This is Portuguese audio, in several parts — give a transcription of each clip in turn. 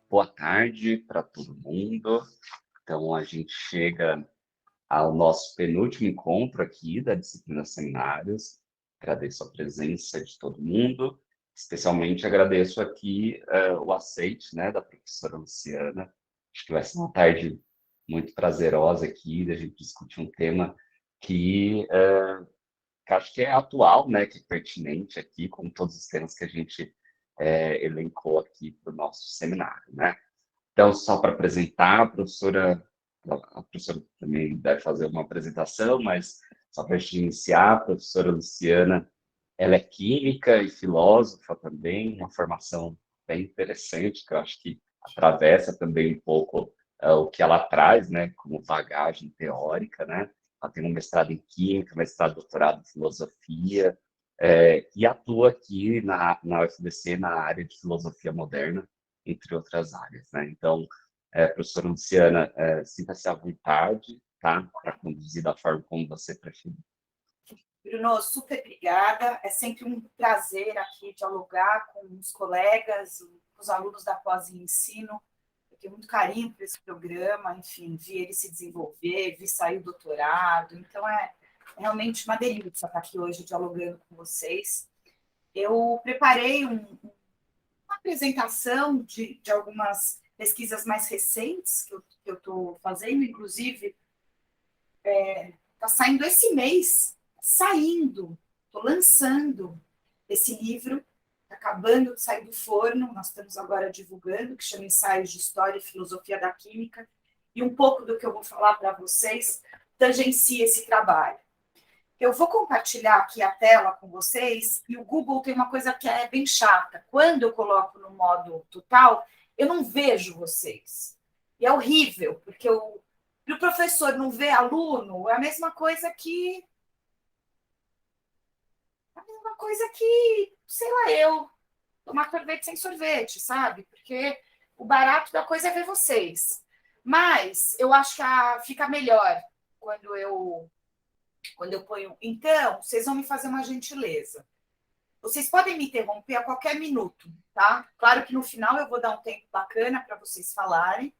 Boa tarde para todo mundo. Então, a gente chega ao nosso penúltimo encontro aqui da disciplina Seminários. Agradeço a presença de todo mundo, especialmente agradeço aqui o aceite, né, da professora Luciana. Acho que vai ser uma tarde muito prazerosa aqui, da gente discutir um tema que acho que é atual, né, que é pertinente aqui, como todos os temas que a gente elencou aqui para o nosso seminário, né? Então, só para apresentar, a professora também deve fazer uma apresentação, mas só para a gente iniciar, a professora Luciana, ela é química e filósofa também, uma formação bem interessante, que eu acho que atravessa também um pouco o que ela traz, né, como bagagem teórica, né? Ela tem um mestrado em química, mestrado, doutorado em filosofia, e atua aqui na UFBC na área de filosofia moderna, entre outras áreas, né? Então, professora Luciana, sinta-se à vontade, tá? Para conduzir da forma como você preferir. Bruno, super obrigada. É sempre um prazer aqui dialogar com os colegas, com os alunos da pós-ensino. Eu tenho muito carinho por esse programa, enfim, vi ele se desenvolver, vi sair o doutorado. Então, é realmente uma delícia estar aqui hoje dialogando com vocês. Eu preparei uma apresentação de algumas pesquisas mais recentes que eu estou fazendo, inclusive, está saindo esse mês, estou lançando esse livro, tá acabando de sair do forno, nós estamos agora divulgando, que chama Ensaios de História e Filosofia da Química, e um pouco do que eu vou falar para vocês tangencia esse trabalho. Eu vou compartilhar aqui a tela com vocês, e o Google tem uma coisa que é bem chata. Quando eu coloco no modo total, eu não vejo vocês. E é horrível, porque o professor não vê aluno, é a mesma coisa que... sei lá, eu tomar sorvete sem sorvete, sabe? Porque o barato da coisa é ver vocês. Mas eu acho que fica melhor quando eu ponho. Então, vocês vão me fazer uma gentileza. Vocês podem me interromper a qualquer minuto, tá? Claro que no final eu vou dar um tempo bacana para vocês falarem,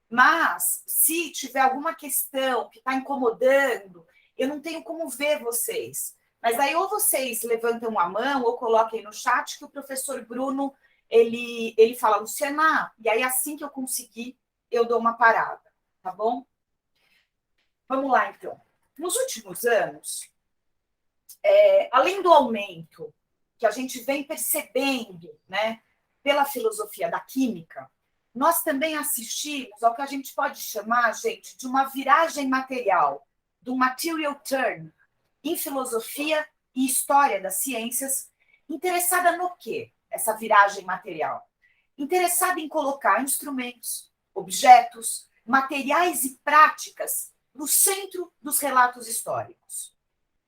mas se tiver alguma questão que está incomodando, eu não tenho como ver vocês. Mas aí ou vocês levantam a mão ou coloquem no chat que o professor Bruno ele fala, Luciana, e aí assim que eu conseguir, eu dou uma parada, tá bom? Vamos lá, então. Nos últimos anos, além do aumento que a gente vem percebendo, né, pela filosofia da química, nós também assistimos ao que a gente pode chamar, gente, de uma viragem material, do material turn, em filosofia e história das ciências, interessada no quê? Essa viragem material? Interessada em colocar instrumentos, objetos, materiais e práticas no centro dos relatos históricos.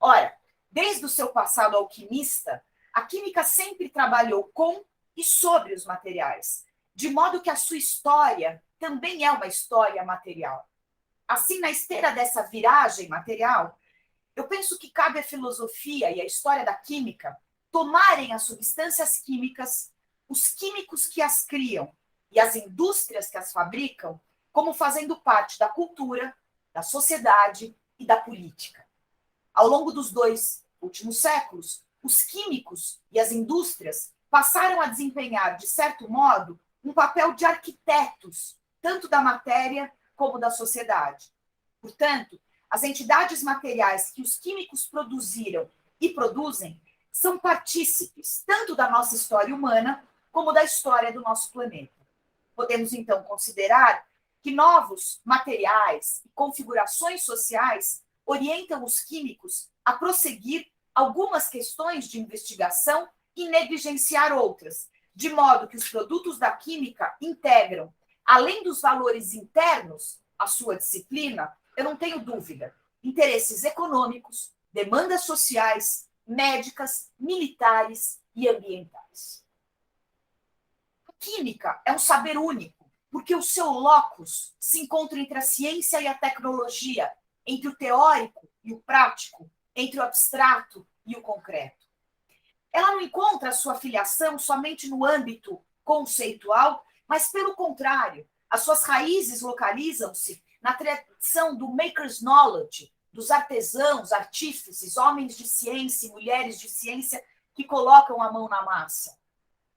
Ora, desde o seu passado alquimista, a química sempre trabalhou com e sobre os materiais, de modo que a sua história também é uma história material. Assim, na esteira dessa viragem material, eu penso que cabe à filosofia e à história da química tomarem as substâncias químicas, os químicos que as criam e as indústrias que as fabricam, como fazendo parte da cultura, da sociedade e da política. Ao longo dos 2 últimos séculos, os químicos e as indústrias passaram a desempenhar, de certo modo, um papel de arquitetos, tanto da matéria como da sociedade. Portanto, as entidades materiais que os químicos produziram e produzem são partícipes tanto da nossa história humana como da história do nosso planeta. Podemos, então, considerar que novos materiais e configurações sociais orientam os químicos a prosseguir algumas questões de investigação e negligenciar outras, de modo que os produtos da química integram, além dos valores internos à sua disciplina, eu não tenho dúvida, interesses econômicos, demandas sociais, médicas, militares e ambientais. A química é um saber único, porque o seu locus se encontra entre a ciência e a tecnologia, entre o teórico e o prático, entre o abstrato e o concreto. ela não encontra a sua filiação somente no âmbito conceitual, mas, pelo contrário, as suas raízes localizam-se na tradição do maker's knowledge, dos artesãos, artífices, homens de ciência e mulheres de ciência que colocam a mão na massa.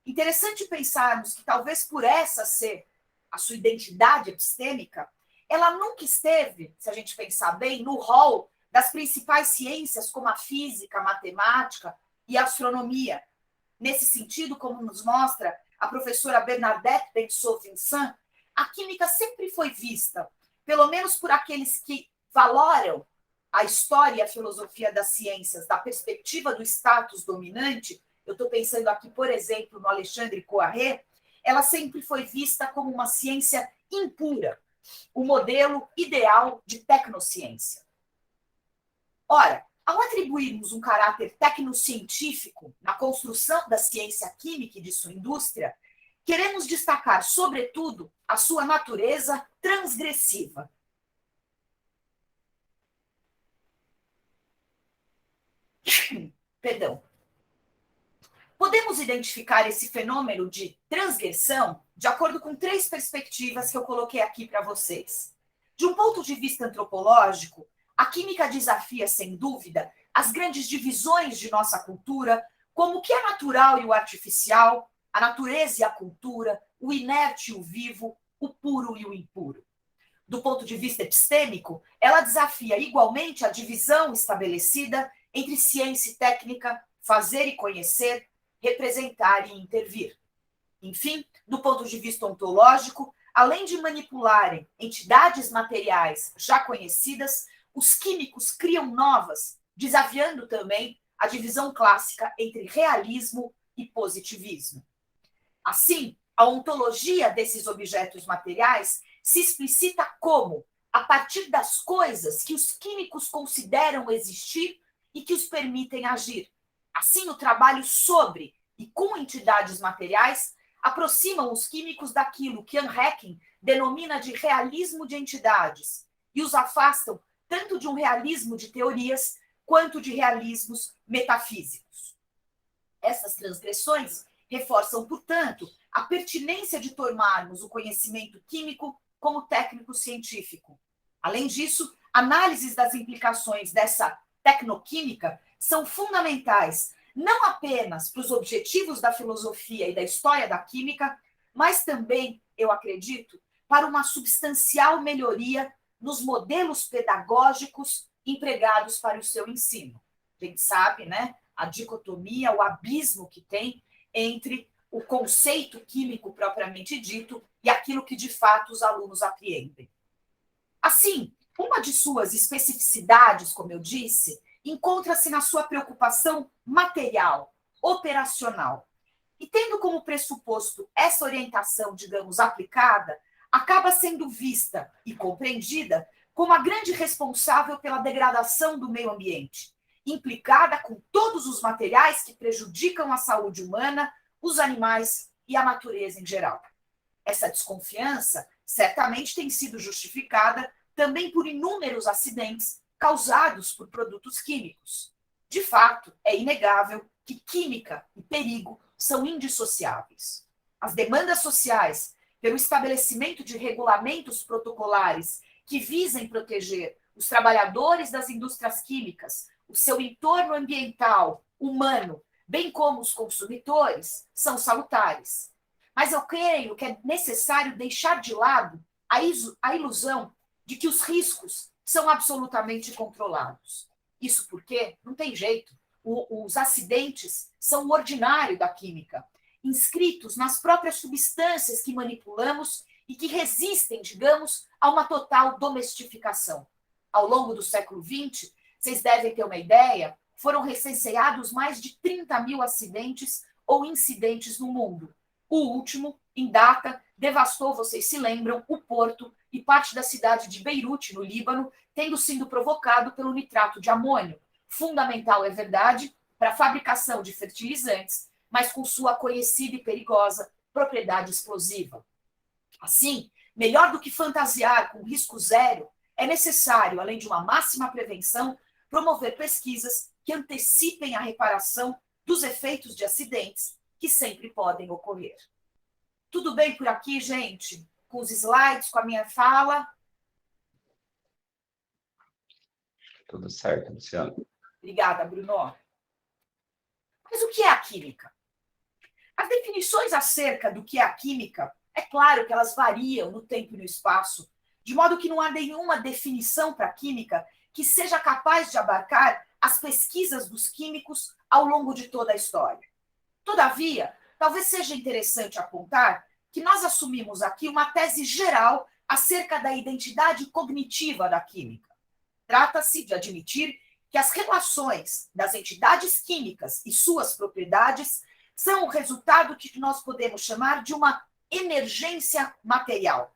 Interessante pensarmos que talvez por essa ser a sua identidade epistêmica, ela nunca esteve, se a gente pensar bem, no rol das principais ciências como a física, a matemática e a astronomia. Nesse sentido, como nos mostra a professora Bernadette Bensoussan, a química sempre foi vista, pelo menos por aqueles que valoram a história e a filosofia das ciências da perspectiva do status dominante. Eu estou pensando aqui, por exemplo, no Alexandre Koiré. Ela sempre foi vista como uma ciência impura, o modelo ideal de tecnociência. Ora, ao atribuirmos um caráter tecnocientífico na construção da ciência química e de sua indústria, queremos destacar, sobretudo, a sua natureza transgressiva. Perdão. Podemos identificar esse fenômeno de transgressão de acordo com 3 perspectivas que eu coloquei aqui para vocês. De um ponto de vista antropológico, a química desafia, sem dúvida, as grandes divisões de nossa cultura, como o que é natural e o artificial, a natureza e a cultura, o inerte e o vivo, o puro e o impuro. Do ponto de vista epistêmico, ela desafia igualmente a divisão estabelecida entre ciência e técnica, fazer e conhecer, representar e intervir. Enfim, do ponto de vista ontológico, além de manipularem entidades materiais já conhecidas, os químicos criam novas, desafiando também a divisão clássica entre realismo e positivismo. Assim, a ontologia desses objetos materiais se explicita como, a partir das coisas que os químicos consideram existir e que os permitem agir. Assim, o trabalho sobre e com entidades materiais aproximam os químicos daquilo que Ian Hacking denomina de realismo de entidades e os afastam tanto de um realismo de teorias quanto de realismos metafísicos. Essas transgressões reforçam, portanto, a pertinência de tomarmos o conhecimento químico como técnico científico. Além disso, análises das implicações dessa tecnoquímica são fundamentais não apenas para os objetivos da filosofia e da história da química, mas também, eu acredito, para uma substancial melhoria nos modelos pedagógicos empregados para o seu ensino. A gente sabe, né, a dicotomia, o abismo que tem entre o conceito químico propriamente dito e aquilo que de fato os alunos apreendem. Assim, uma de suas especificidades, como eu disse, encontra-se na sua preocupação material, operacional. E tendo como pressuposto essa orientação, digamos, aplicada, acaba sendo vista e compreendida como a grande responsável pela degradação do meio ambiente, implicada com todos os materiais que prejudicam a saúde humana, os animais e a natureza em geral. Essa desconfiança certamente tem sido justificada também por inúmeros acidentes causados por produtos químicos. De fato, é inegável que química e perigo são indissociáveis. As demandas sociais pelo estabelecimento de regulamentos protocolares que visem proteger os trabalhadores das indústrias químicas, o seu entorno ambiental, humano, bem como os consumidores, são salutares. Mas eu creio que é necessário deixar de lado a ilusão de que os riscos são absolutamente controlados. Isso porque não tem jeito. Os acidentes são o ordinário da química, inscritos nas próprias substâncias que manipulamos e que resistem, digamos, a uma total domestificação. Ao longo do século XX, vocês devem ter uma ideia, foram recenseados mais de 30 mil acidentes ou incidentes no mundo. O último, em data, devastou, vocês se lembram, o porto e parte da cidade de Beirute, no Líbano, tendo sido provocado pelo nitrato de amônio. Fundamental, é verdade, para a fabricação de fertilizantes, mas com sua conhecida e perigosa propriedade explosiva. Assim, melhor do que fantasiar com risco zero, é necessário, além de uma máxima prevenção, promover pesquisas que antecipem a reparação dos efeitos de acidentes que sempre podem ocorrer. Tudo bem por aqui, gente? Com os slides, com a minha fala? Tudo certo, Luciana. Obrigada, Bruno. Mas o que é a química? As definições acerca do que é a química, é claro que elas variam no tempo e no espaço, de modo que não há nenhuma definição para a química que seja capaz de abarcar as pesquisas dos químicos ao longo de toda a história. Todavia, talvez seja interessante apontar que nós assumimos aqui uma tese geral acerca da identidade cognitiva da química. Trata-se de admitir que as relações das entidades químicas e suas propriedades são o resultado que nós podemos chamar de uma emergência material.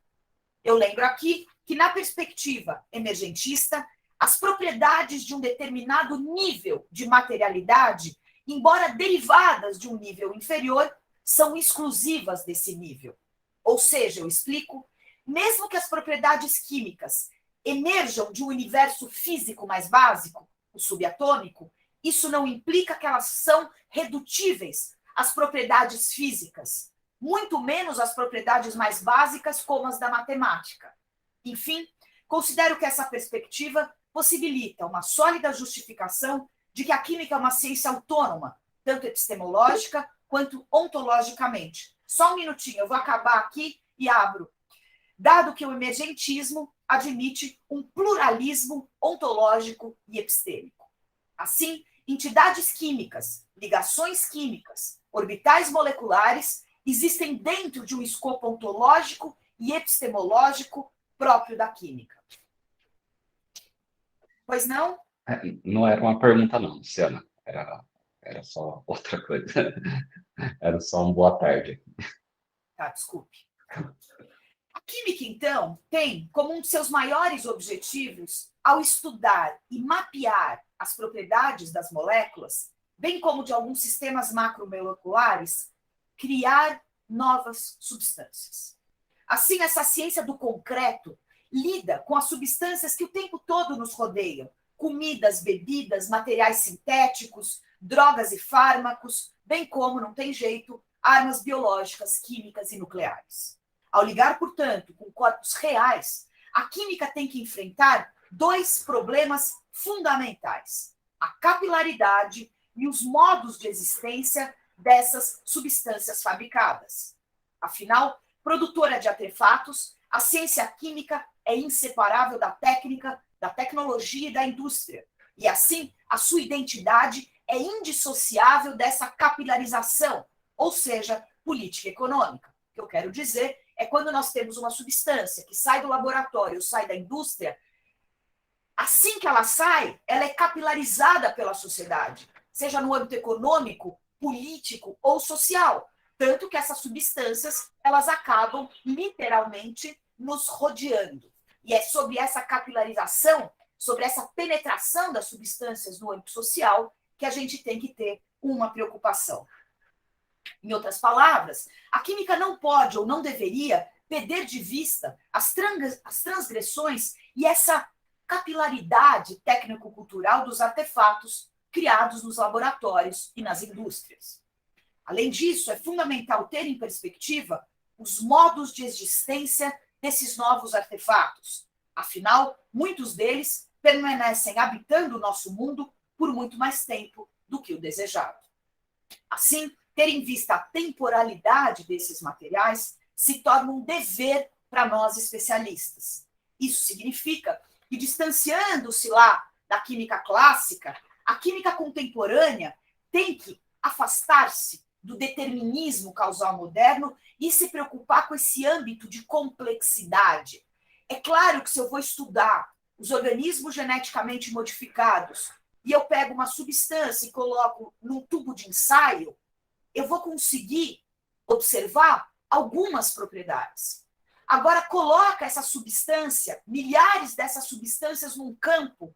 Eu lembro aqui que, na perspectiva emergentista, as propriedades de um determinado nível de materialidade, embora derivadas de um nível inferior, são exclusivas desse nível. Ou seja, eu explico, mesmo que as propriedades químicas emerjam de um universo físico mais básico, o subatômico, isso não implica que elas são redutíveis às propriedades físicas, muito menos às propriedades mais básicas como as da matemática. Enfim, considero que essa perspectiva possibilita uma sólida justificação de que a química é uma ciência autônoma, tanto epistemológica quanto ontologicamente. Só um minutinho, eu vou acabar aqui e abro. Dado que o emergentismo admite um pluralismo ontológico e epistêmico. Assim, entidades químicas, ligações químicas, orbitais moleculares existem dentro de um escopo ontológico e epistemológico próprio da química. Pois não? Não era uma pergunta, não, Luciana. Era só outra coisa. Era só um boa tarde. Tá, desculpe. A química, então, tem como um de seus maiores objetivos, ao estudar e mapear as propriedades das moléculas, bem como de alguns sistemas macromoleculares, criar novas substâncias. Assim, essa ciência do concreto lida com as substâncias que o tempo todo nos rodeiam, comidas, bebidas, materiais sintéticos, drogas e fármacos, bem como, não tem jeito, armas biológicas, químicas e nucleares. Ao ligar, portanto, com corpos reais, a química tem que enfrentar dois problemas fundamentais: a capilaridade e os modos de existência dessas substâncias fabricadas. Afinal, produtora de artefatos, a ciência química é inseparável da técnica, da tecnologia e da indústria. E, assim, a sua identidade é indissociável dessa capilarização, ou seja, política econômica. O que eu quero dizer é quando nós temos uma substância que sai do laboratório, sai da indústria, assim que ela sai, ela é capilarizada pela sociedade, seja no âmbito econômico, político ou social. Tanto que essas substâncias, elas acabam literalmente nos rodeando. E é sobre essa capilarização, sobre essa penetração das substâncias no âmbito social, que a gente tem que ter uma preocupação. Em outras palavras, a química não pode ou não deveria perder de vista as transgressões e essa capilaridade técnico-cultural dos artefatos criados nos laboratórios e nas indústrias. Além disso, é fundamental ter em perspectiva os modos de existência desses novos artefatos. Afinal, muitos deles permanecem habitando o nosso mundo por muito mais tempo do que o desejado. Assim, ter em vista a temporalidade desses materiais se torna um dever para nós especialistas. Isso significa que, distanciando-se lá da química clássica, a química contemporânea tem que afastar-se do determinismo causal moderno e se preocupar com esse âmbito de complexidade. É claro que se eu vou estudar os organismos geneticamente modificados e eu pego uma substância e coloco num tubo de ensaio, eu vou conseguir observar algumas propriedades. Agora, coloca essa substância, milhares dessas substâncias num campo,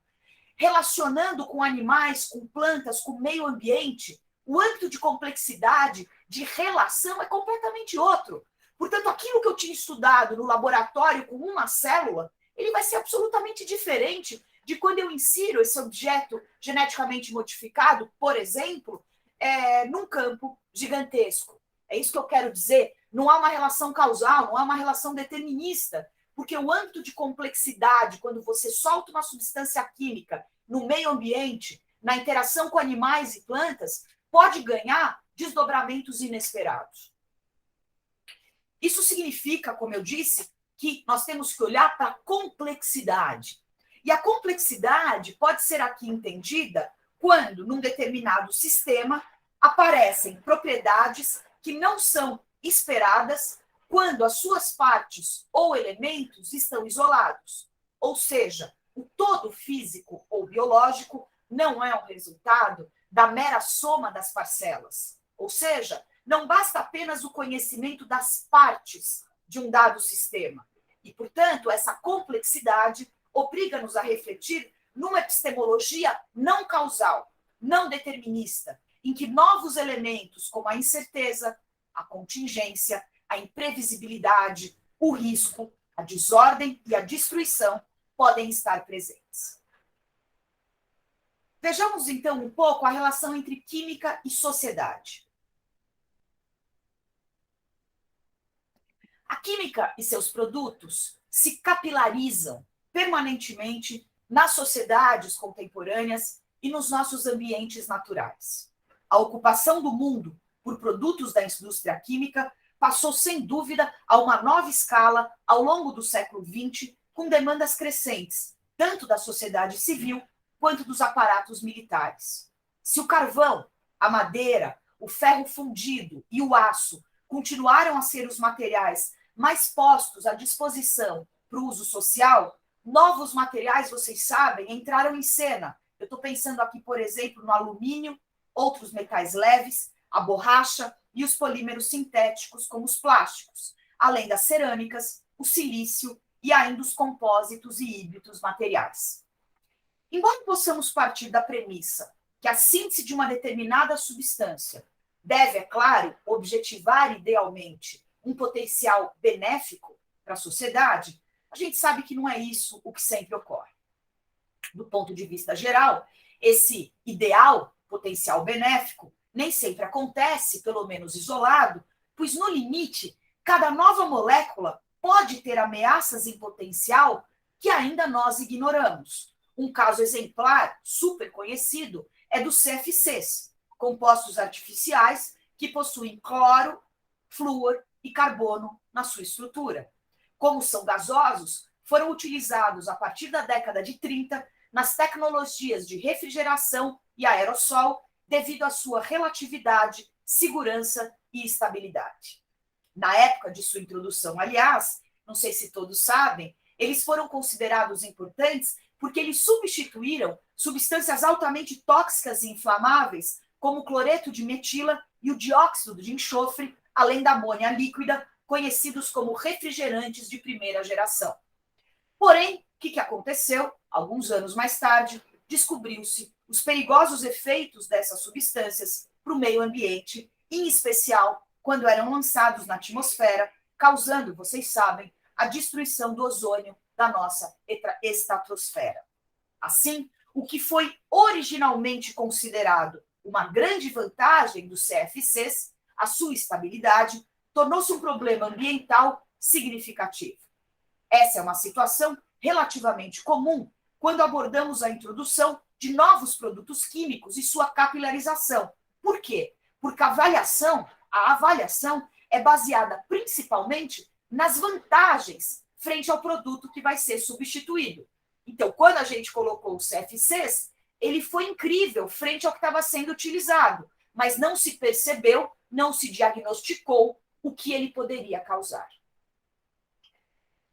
relacionando com animais, com plantas, com o meio ambiente, o âmbito de complexidade, de relação é completamente outro. Portanto, aquilo que eu tinha estudado no laboratório com uma célula, ele vai ser absolutamente diferente de quando eu insiro esse objeto geneticamente modificado, por exemplo, num campo gigantesco. É isso que eu quero dizer. Não há uma relação causal, não há uma relação determinista, porque o âmbito de complexidade, quando você solta uma substância química no meio ambiente, na interação com animais e plantas, pode ganhar desdobramentos inesperados. Isso significa, como eu disse, que nós temos que olhar para a complexidade. E a complexidade pode ser aqui entendida quando, num determinado sistema, aparecem propriedades que não são esperadas quando as suas partes ou elementos estão isolados. Ou seja, o todo físico ou biológico não é um resultado da mera soma das parcelas. Ou seja, não basta apenas o conhecimento das partes de um dado sistema. E, portanto, essa complexidade obriga-nos a refletir numa epistemologia não causal, não determinista, em que novos elementos como a incerteza, a contingência, a imprevisibilidade, o risco, a desordem e a destruição podem estar presentes. Vejamos, então, um pouco a relação entre química e sociedade. A química e seus produtos se capilarizam permanentemente nas sociedades contemporâneas e nos nossos ambientes naturais. A ocupação do mundo por produtos da indústria química passou, sem dúvida, a uma nova escala ao longo do século XX, com demandas crescentes, tanto da sociedade civil quanto dos aparatos militares. Se o carvão, a madeira, o ferro fundido e o aço continuaram a ser os materiais mais postos à disposição para o uso social, novos materiais, vocês sabem, entraram em cena. Eu estou pensando aqui, por exemplo, no alumínio, outros metais leves, a borracha e os polímeros sintéticos, como os plásticos, além das cerâmicas, o silício e ainda os compósitos e híbridos materiais. Embora possamos partir da premissa que a síntese de uma determinada substância deve, é claro, objetivar idealmente um potencial benéfico para a sociedade, a gente sabe que não é isso o que sempre ocorre. Do ponto de vista geral, esse ideal potencial benéfico nem sempre acontece, pelo menos isolado, pois, no limite, cada nova molécula pode ter ameaças em potencial que ainda nós ignoramos. Um caso exemplar, super conhecido, é dos CFCs, compostos artificiais que possuem cloro, flúor e carbono na sua estrutura. Como são gasosos, foram utilizados a partir da década de 30 nas tecnologias de refrigeração e aerossol devido à sua relatividade, segurança e estabilidade. Na época de sua introdução, aliás, não sei se todos sabem, eles foram considerados importantes porque eles substituíram substâncias altamente tóxicas e inflamáveis, como o cloreto de metila e o dióxido de enxofre, além da amônia líquida, conhecidos como refrigerantes de primeira geração. Porém, o que aconteceu? Alguns anos mais tarde, descobriu-se os perigosos efeitos dessas substâncias para o meio ambiente, em especial quando eram lançados na atmosfera, causando, vocês sabem, a destruição do ozônio da nossa estratosfera. Assim, o que foi originalmente considerado uma grande vantagem dos CFCs, a sua estabilidade, tornou-se um problema ambiental significativo. Essa é uma situação relativamente comum quando abordamos a introdução de novos produtos químicos e sua capilarização. Por quê? Porque a avaliação é baseada principalmente nas vantagens frente ao produto que vai ser substituído. Então, quando a gente colocou os CFCs, ele foi incrível frente ao que estava sendo utilizado, mas não se percebeu, não se diagnosticou o que ele poderia causar.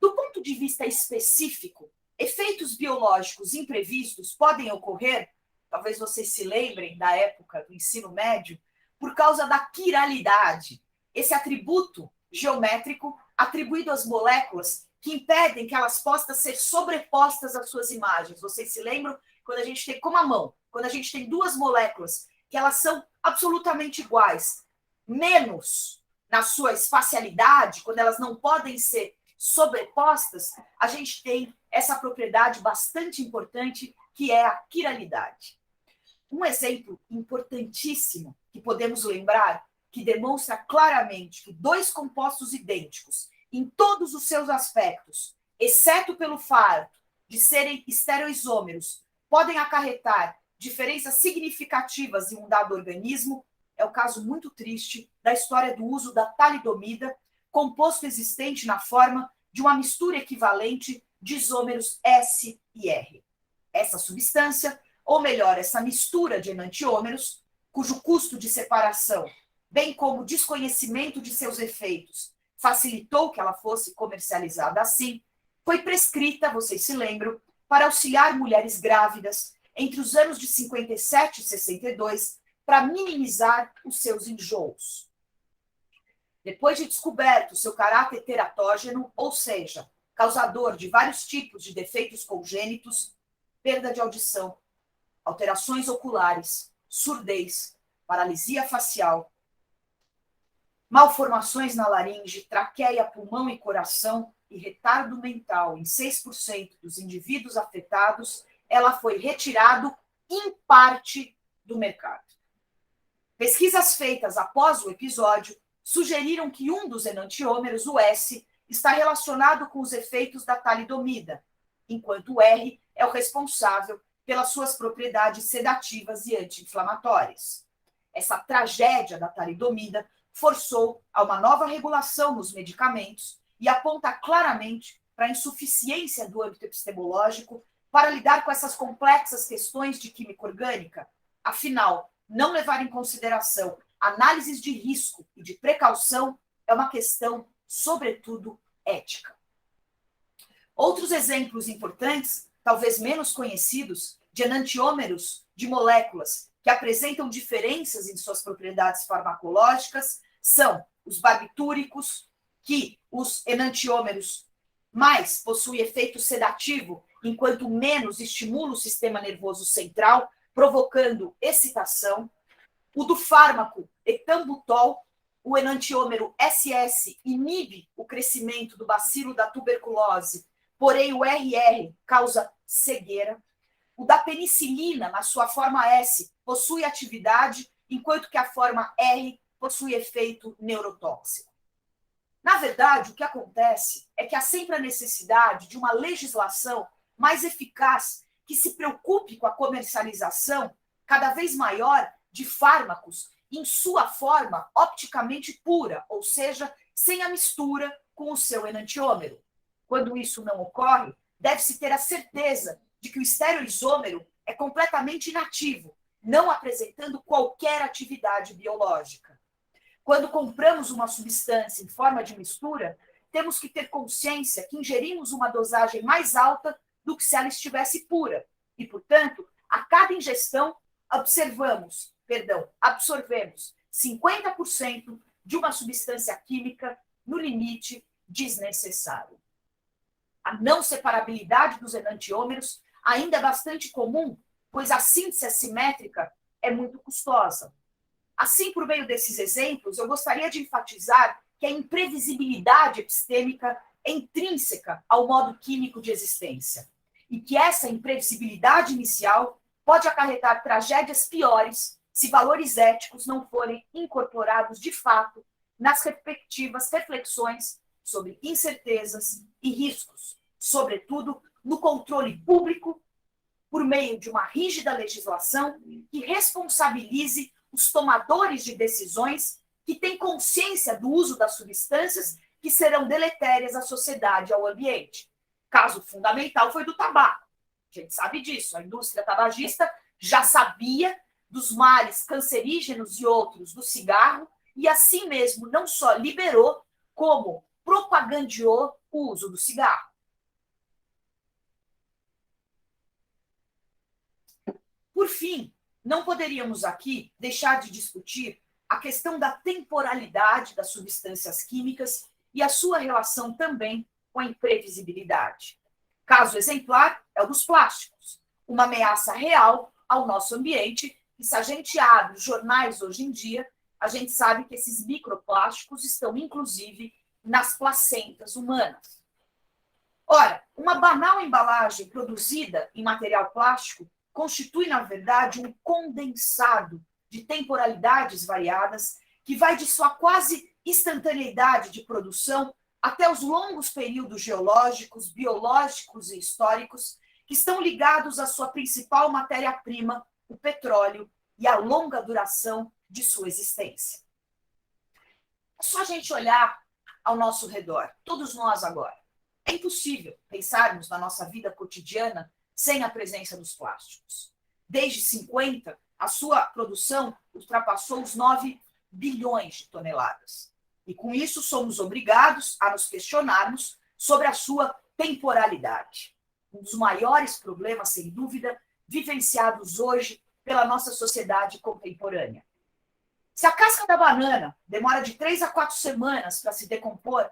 Do ponto de vista específico, efeitos biológicos imprevistos podem ocorrer, talvez vocês se lembrem da época do ensino médio, por causa da quiralidade, esse atributo geométrico atribuído às moléculas que impedem que elas possam ser sobrepostas às suas imagens. Vocês se lembram quando a gente tem, como a mão, quando a gente tem duas moléculas que elas são absolutamente iguais, menos na sua espacialidade, quando elas não podem ser sobrepostas, a gente tem essa propriedade bastante importante que é a quiralidade. Um exemplo importantíssimo que podemos lembrar, que demonstra claramente que dois compostos idênticos, em todos os seus aspectos, exceto pelo fato de serem estereoisômeros, podem acarretar diferenças significativas em um dado organismo, é o caso muito triste da história do uso da talidomida, composto existente na forma de uma mistura equivalente de isômeros S e R. Essa substância, ou melhor, essa mistura de enantiômeros, cujo custo de separação, bem como desconhecimento de seus efeitos, facilitou que ela fosse comercializada assim, foi prescrita, vocês se lembram, para auxiliar mulheres grávidas entre os anos de 57 e 62 para minimizar os seus enjoos. Depois de descoberto seu caráter teratógeno, ou seja, causador de vários tipos de defeitos congênitos, perda de audição, alterações oculares, surdez, paralisia facial, malformações na laringe, traqueia, pulmão e coração e retardo mental em 6% dos indivíduos afetados, ela foi retirada em parte do mercado. Pesquisas feitas após o episódio sugeriram que um dos enantiômeros, o S, está relacionado com os efeitos da talidomida, enquanto o R é o responsável pelas suas propriedades sedativas e anti-inflamatórias. Essa tragédia da talidomida forçou a uma nova regulação nos medicamentos e aponta claramente para a insuficiência do âmbito epistemológico para lidar com essas complexas questões de química orgânica. Afinal, não levar em consideração análises de risco e de precaução é uma questão, sobretudo, ética. Outros exemplos importantes, talvez menos conhecidos, de enantiômeros de moléculas que apresentam diferenças em suas propriedades farmacológicas são os barbitúricos, que os enantiômeros mais possuem efeito sedativo, enquanto menos estimula o sistema nervoso central, provocando excitação. O do fármaco etambutol, o enantiômero SS inibe o crescimento do bacilo da tuberculose, porém o RR causa cegueira. O da penicilina, na sua forma S, possui atividade, enquanto que a forma R possui efeito neurotóxico. Na verdade, o que acontece é que há sempre a necessidade de uma legislação mais eficaz que se preocupe com a comercialização cada vez maior de fármacos em sua forma opticamente pura, ou seja, sem a mistura com o seu enantiômero. Quando isso não ocorre, deve-se ter a certeza de que o estereoisômero é completamente inativo, não apresentando qualquer atividade biológica. Quando compramos uma substância em forma de mistura, temos que ter consciência que ingerimos uma dosagem mais alta do que se ela estivesse pura. E, portanto, a cada ingestão, absorvemos 50% de uma substância química no limite desnecessário. A não separabilidade dos enantiômeros ainda é bastante comum, pois a síntese assimétrica é muito custosa. Assim, por meio desses exemplos, eu gostaria de enfatizar que a imprevisibilidade epistêmica é intrínseca ao modo químico de existência e que essa imprevisibilidade inicial pode acarretar tragédias piores se valores éticos não forem incorporados de fato nas respectivas reflexões sobre incertezas e riscos, sobretudo no controle público, por meio de uma rígida legislação que responsabilize os tomadores de decisões que têm consciência do uso das substâncias que serão deletérias à sociedade e ao ambiente. Caso fundamental foi do tabaco. A gente sabe disso. A indústria tabagista já sabia dos males cancerígenos e outros do cigarro e, assim mesmo, não só liberou, como propagandeou o uso do cigarro. Por fim, não poderíamos aqui deixar de discutir a questão da temporalidade das substâncias químicas e a sua relação também com a imprevisibilidade. Caso exemplar é o dos plásticos, uma ameaça real ao nosso ambiente, e se a gente abre os jornais hoje em dia, a gente sabe que esses microplásticos estão, inclusive, nas placentas humanas. Ora, uma banal embalagem produzida em material plástico constitui, na verdade, um condensado de temporalidades variadas que vai de sua quase instantaneidade de produção até os longos períodos geológicos, biológicos e históricos que estão ligados à sua principal matéria-prima, o petróleo, e à longa duração de sua existência. É só a gente olhar ao nosso redor, todos nós agora. É impossível pensarmos na nossa vida cotidiana sem a presença dos plásticos. Desde 50, a sua produção ultrapassou os 9 bilhões de toneladas. E com isso somos obrigados a nos questionarmos sobre a sua temporalidade. Um dos maiores problemas, sem dúvida, vivenciados hoje pela nossa sociedade contemporânea. Se a casca da banana demora de 3 a 4 semanas para se decompor,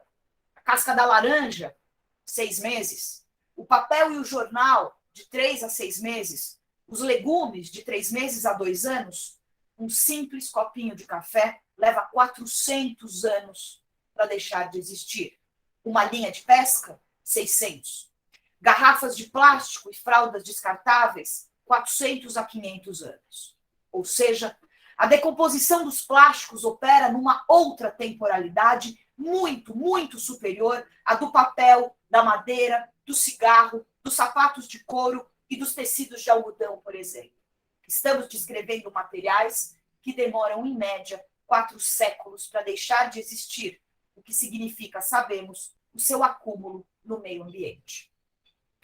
a casca da laranja, 6 meses, o papel e o jornal, de 3 a 6 meses, os legumes, de 3 meses a 2 anos, um simples copinho de café leva 400 anos para deixar de existir. Uma linha de pesca, 600. Garrafas de plástico e fraldas descartáveis, 400 a 500 anos. Ou seja, a decomposição dos plásticos opera numa outra temporalidade muito, muito superior à do papel, da madeira, do cigarro, dos sapatos de couro e dos tecidos de algodão, por exemplo. Estamos descrevendo materiais que demoram, em média, 4 séculos para deixar de existir, o que significa, sabemos, o seu acúmulo no meio ambiente.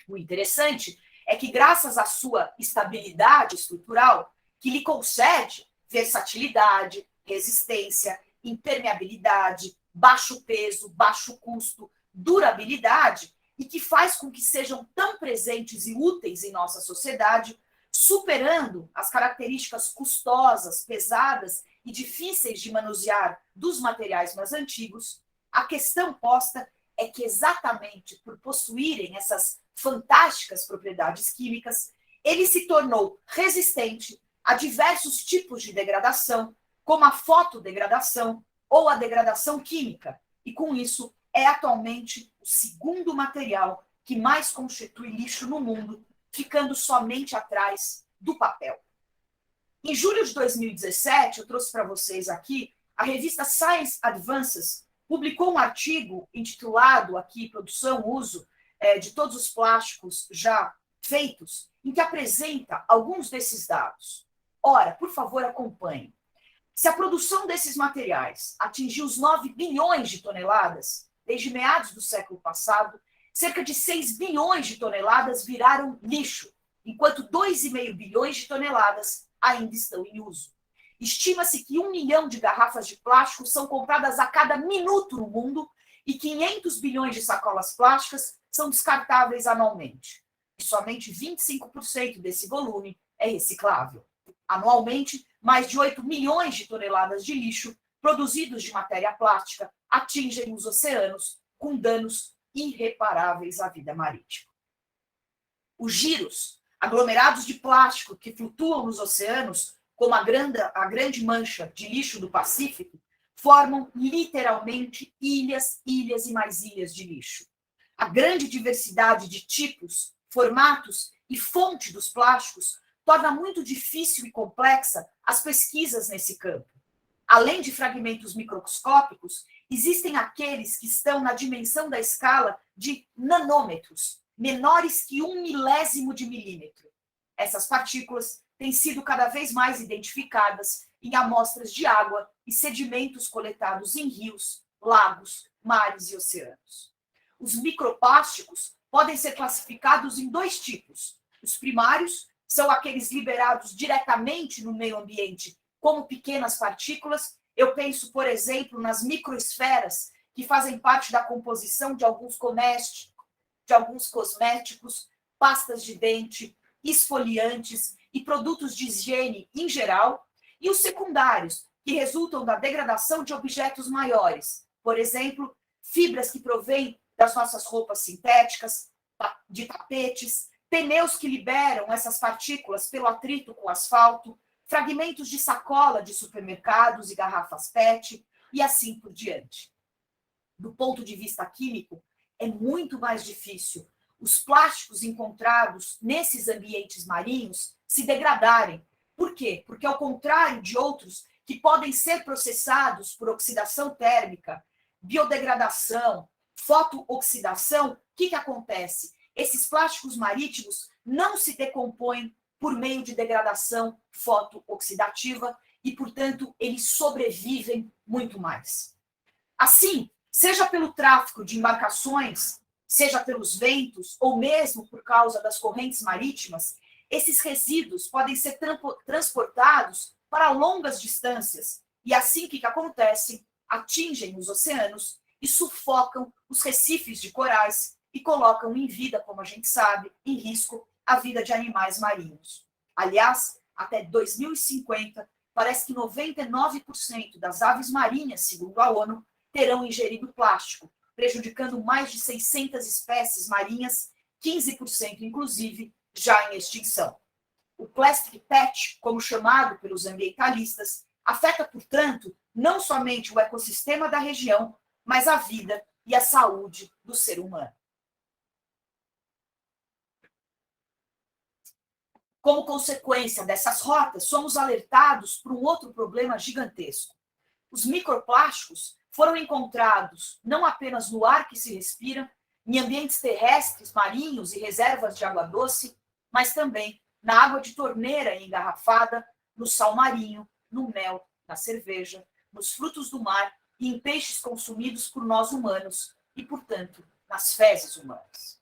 O interessante é que, graças à sua estabilidade estrutural, que lhe concede versatilidade, resistência, impermeabilidade, baixo peso, baixo custo, durabilidade, e que faz com que sejam tão presentes e úteis em nossa sociedade, superando as características custosas, pesadas e difíceis de manusear dos materiais mais antigos, a questão posta é que, exatamente por possuírem essas fantásticas propriedades químicas, ele se tornou resistente a diversos tipos de degradação, como a fotodegradação ou a degradação química, e com isso é atualmente o segundo material que mais constitui lixo no mundo, ficando somente atrás do papel. Em julho de 2017, eu trouxe para vocês aqui, a revista Science Advances publicou um artigo intitulado aqui Produção, Uso de todos os plásticos já feitos, em que apresenta alguns desses dados. Ora, por favor, acompanhem. Se a produção desses materiais atingiu os 9 bilhões de toneladas, desde meados do século passado, cerca de 6 bilhões de toneladas viraram lixo, enquanto 2,5 bilhões de toneladas ainda estão em uso. Estima-se que 1 milhão de garrafas de plástico são compradas a cada minuto no mundo e 500 bilhões de sacolas plásticas são descartáveis anualmente. E somente 25% desse volume é reciclável. Anualmente, mais de 8 milhões de toneladas de lixo produzidos de matéria plástica atingem os oceanos, com danos irreparáveis à vida marítima. Os giros, aglomerados de plástico que flutuam nos oceanos, como a grande mancha de lixo do Pacífico, formam literalmente ilhas, ilhas e mais ilhas de lixo. A grande diversidade de tipos, formatos e fonte dos plásticos torna muito difícil e complexa as pesquisas nesse campo. Além de fragmentos microscópicos, existem aqueles que estão na dimensão da escala de nanômetros, menores que 1 milésimo de milímetro. Essas partículas têm sido cada vez mais identificadas em amostras de água e sedimentos coletados em rios, lagos, mares e oceanos. Os microplásticos podem ser classificados em 2 tipos. Os primários são aqueles liberados diretamente no meio ambiente como pequenas partículas. Eu penso, por exemplo, nas microesferas que fazem parte da composição de alguns cosméticos, pastas de dente, esfoliantes e produtos de higiene em geral, e os secundários, que resultam da degradação de objetos maiores, por exemplo, fibras que provêm das nossas roupas sintéticas, de tapetes, pneus que liberam essas partículas pelo atrito com o asfalto, fragmentos de sacola de supermercados e garrafas PET, e assim por diante. Do ponto de vista químico, é muito mais difícil os plásticos encontrados nesses ambientes marinhos se degradarem. Por quê? Porque, ao contrário de outros que podem ser processados por oxidação térmica, biodegradação, fotooxidação, o que acontece? Esses plásticos marítimos não se decompõem por meio de degradação fotooxidativa e, portanto, eles sobrevivem muito mais. Assim, seja pelo tráfico de embarcações, seja pelos ventos ou mesmo por causa das correntes marítimas, esses resíduos podem ser transportados para longas distâncias e, assim, o que acontece? Atingem os oceanos e sufocam os recifes de corais e colocam em vida, como a gente sabe, em risco a vida de animais marinhos. Aliás, até 2050, parece que 99% das aves marinhas, segundo a ONU, terão ingerido plástico, prejudicando mais de 600 espécies marinhas, 15% inclusive já em extinção. O plastic patch, como chamado pelos ambientalistas, afeta, portanto, não somente o ecossistema da região, mas a vida e a saúde do ser humano. Como consequência dessas rotas, somos alertados por um outro problema gigantesco. Os microplásticos foram encontrados não apenas no ar que se respira, em ambientes terrestres, marinhos e reservas de água doce, mas também na água de torneira engarrafada, no sal marinho, no mel, na cerveja, nos frutos do mar e em peixes consumidos por nós humanos e, portanto, nas fezes humanas.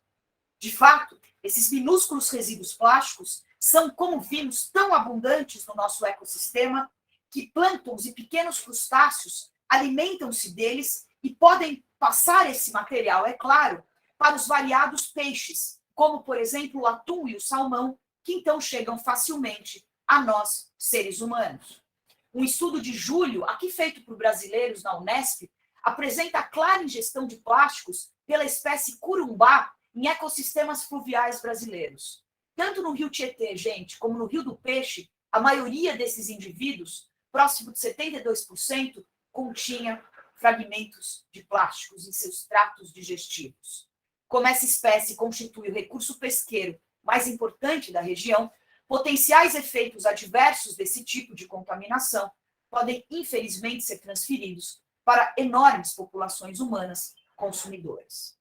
De fato, esses minúsculos resíduos plásticos são, como vimos, tão abundantes no nosso ecossistema que plânctons e pequenos crustáceos alimentam-se deles e podem passar esse material, é claro, para os variados peixes, como, por exemplo, o atum e o salmão, que então chegam facilmente a nós, seres humanos. Um estudo de julho, aqui feito por brasileiros na Unesp, apresenta a clara ingestão de plásticos pela espécie curumbá em ecossistemas fluviais brasileiros. Tanto no Rio Tietê, gente, como no Rio do Peixe, a maioria desses indivíduos, próximo de 72%, continha fragmentos de plásticos em seus tratos digestivos. Como essa espécie constitui o recurso pesqueiro mais importante da região, potenciais efeitos adversos desse tipo de contaminação podem, infelizmente, ser transferidos para enormes populações humanas consumidoras.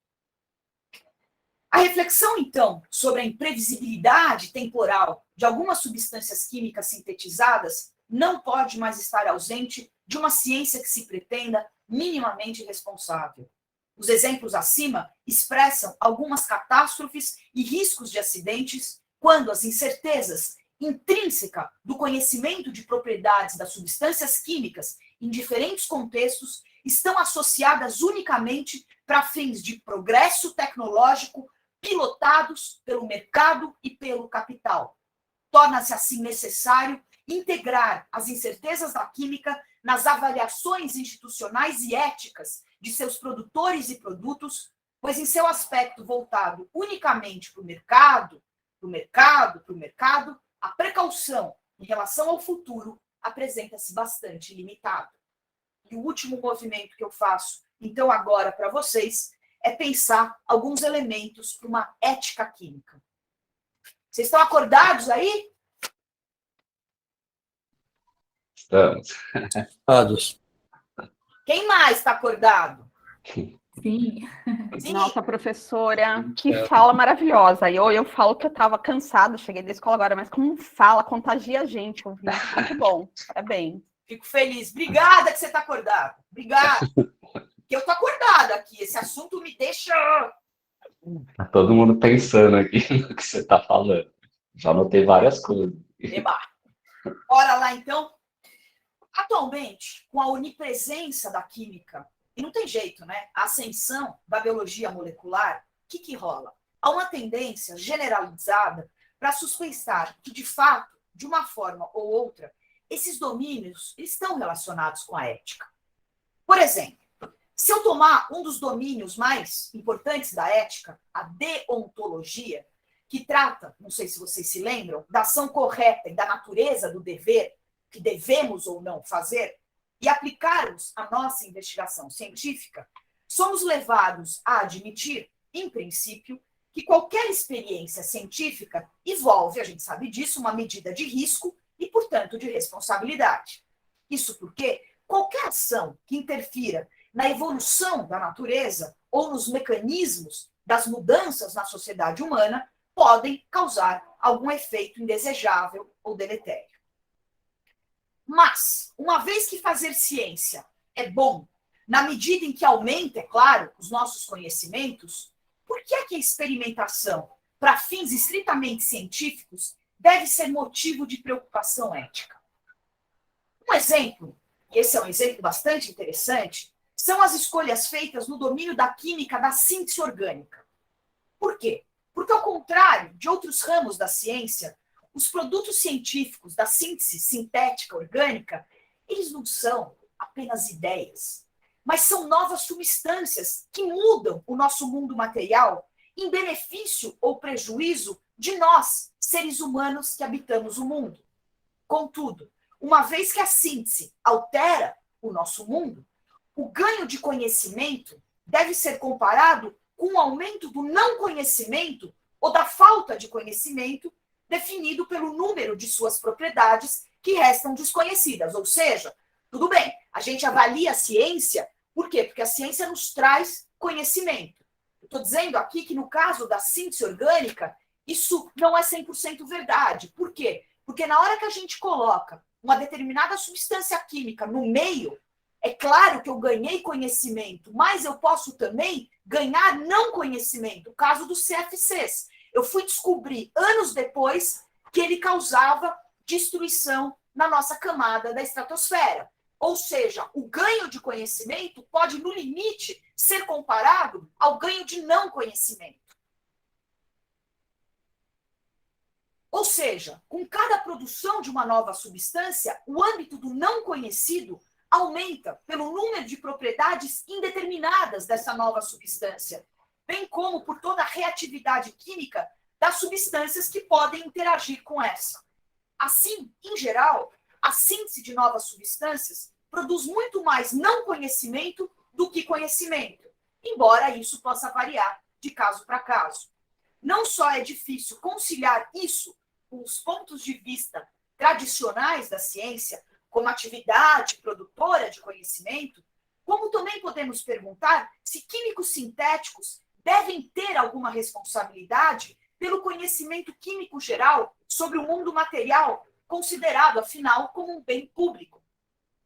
A reflexão, então, sobre a imprevisibilidade temporal de algumas substâncias químicas sintetizadas não pode mais estar ausente de uma ciência que se pretenda minimamente responsável. Os exemplos acima expressam algumas catástrofes e riscos de acidentes quando as incertezas intrínsecas do conhecimento de propriedades das substâncias químicas em diferentes contextos estão associadas unicamente para fins de progresso tecnológico pilotados pelo mercado e pelo capital. Torna-se assim necessário integrar as incertezas da química nas avaliações institucionais e éticas de seus produtores e produtos, pois em seu aspecto voltado unicamente para o mercado, a precaução em relação ao futuro apresenta-se bastante limitada. E o último movimento que eu faço, então, agora para vocês, é pensar alguns elementos para uma ética química. Vocês estão acordados aí? Estamos. Todos. Quem mais está acordado? Sim. Sim. Nossa, professora, que fala maravilhosa. Eu falo que eu estava cansada, cheguei da escola agora, mas como fala, contagia a gente. Muito bom, parabéns. Fico feliz. Obrigada que você está acordado. Obrigada. Que eu estou acordada aqui. Esse assunto me deixa... Tá todo mundo pensando aqui no que você está falando. Já anotei várias coisas. Eba. Bora lá, então. Atualmente, com a onipresença da química, e não tem jeito, né? A ascensão da biologia molecular, o que rola? Há uma tendência generalizada para suspeitar que, de fato, de uma forma ou outra, esses domínios estão relacionados com a ética. Por exemplo, se eu tomar um dos domínios mais importantes da ética, a deontologia, que trata, não sei se vocês se lembram, da ação correta e da natureza do dever, que devemos ou não fazer, e aplicarmos a nossa investigação científica, somos levados a admitir, em princípio, que qualquer experiência científica envolve, a gente sabe disso, uma medida de risco e, portanto, de responsabilidade. Isso porque qualquer ação que interfira na evolução da natureza ou nos mecanismos das mudanças na sociedade humana podem causar algum efeito indesejável ou deletério. Mas, uma vez que fazer ciência é bom, na medida em que aumenta, é claro, os nossos conhecimentos, por que é que a experimentação, para fins estritamente científicos, deve ser motivo de preocupação ética? Um exemplo, e esse é um exemplo bastante interessante, são as escolhas feitas no domínio da química da síntese orgânica. Por quê? Porque, ao contrário de outros ramos da ciência, os produtos científicos da síntese sintética orgânica, eles não são apenas ideias, mas são novas substâncias que mudam o nosso mundo material em benefício ou prejuízo de nós, seres humanos que habitamos o mundo. Contudo, uma vez que a síntese altera o nosso mundo, o ganho de conhecimento deve ser comparado com o aumento do não conhecimento ou da falta de conhecimento definido pelo número de suas propriedades que restam desconhecidas. Ou seja, tudo bem, a gente avalia a ciência, por quê? Porque a ciência nos traz conhecimento. Eu estou dizendo aqui que no caso da síntese orgânica, isso não é 100% verdade. Por quê? Porque na hora que a gente coloca uma determinada substância química no meio, é claro que eu ganhei conhecimento, mas eu posso também ganhar não conhecimento. O caso dos CFCs. Eu fui descobrir anos depois que ele causava destruição na nossa camada da estratosfera. Ou seja, o ganho de conhecimento pode, no limite, ser comparado ao ganho de não conhecimento. Ou seja, com cada produção de uma nova substância, o âmbito do não conhecido aumenta pelo número de propriedades indeterminadas dessa nova substância, bem como por toda a reatividade química das substâncias que podem interagir com essa. Assim, em geral, a síntese de novas substâncias produz muito mais não conhecimento do que conhecimento, embora isso possa variar de caso para caso. Não só é difícil conciliar isso com os pontos de vista tradicionais da ciência, como atividade produtora de conhecimento, como também podemos perguntar se químicos sintéticos devem ter alguma responsabilidade pelo conhecimento químico geral sobre o mundo material, considerado, afinal, como um bem público.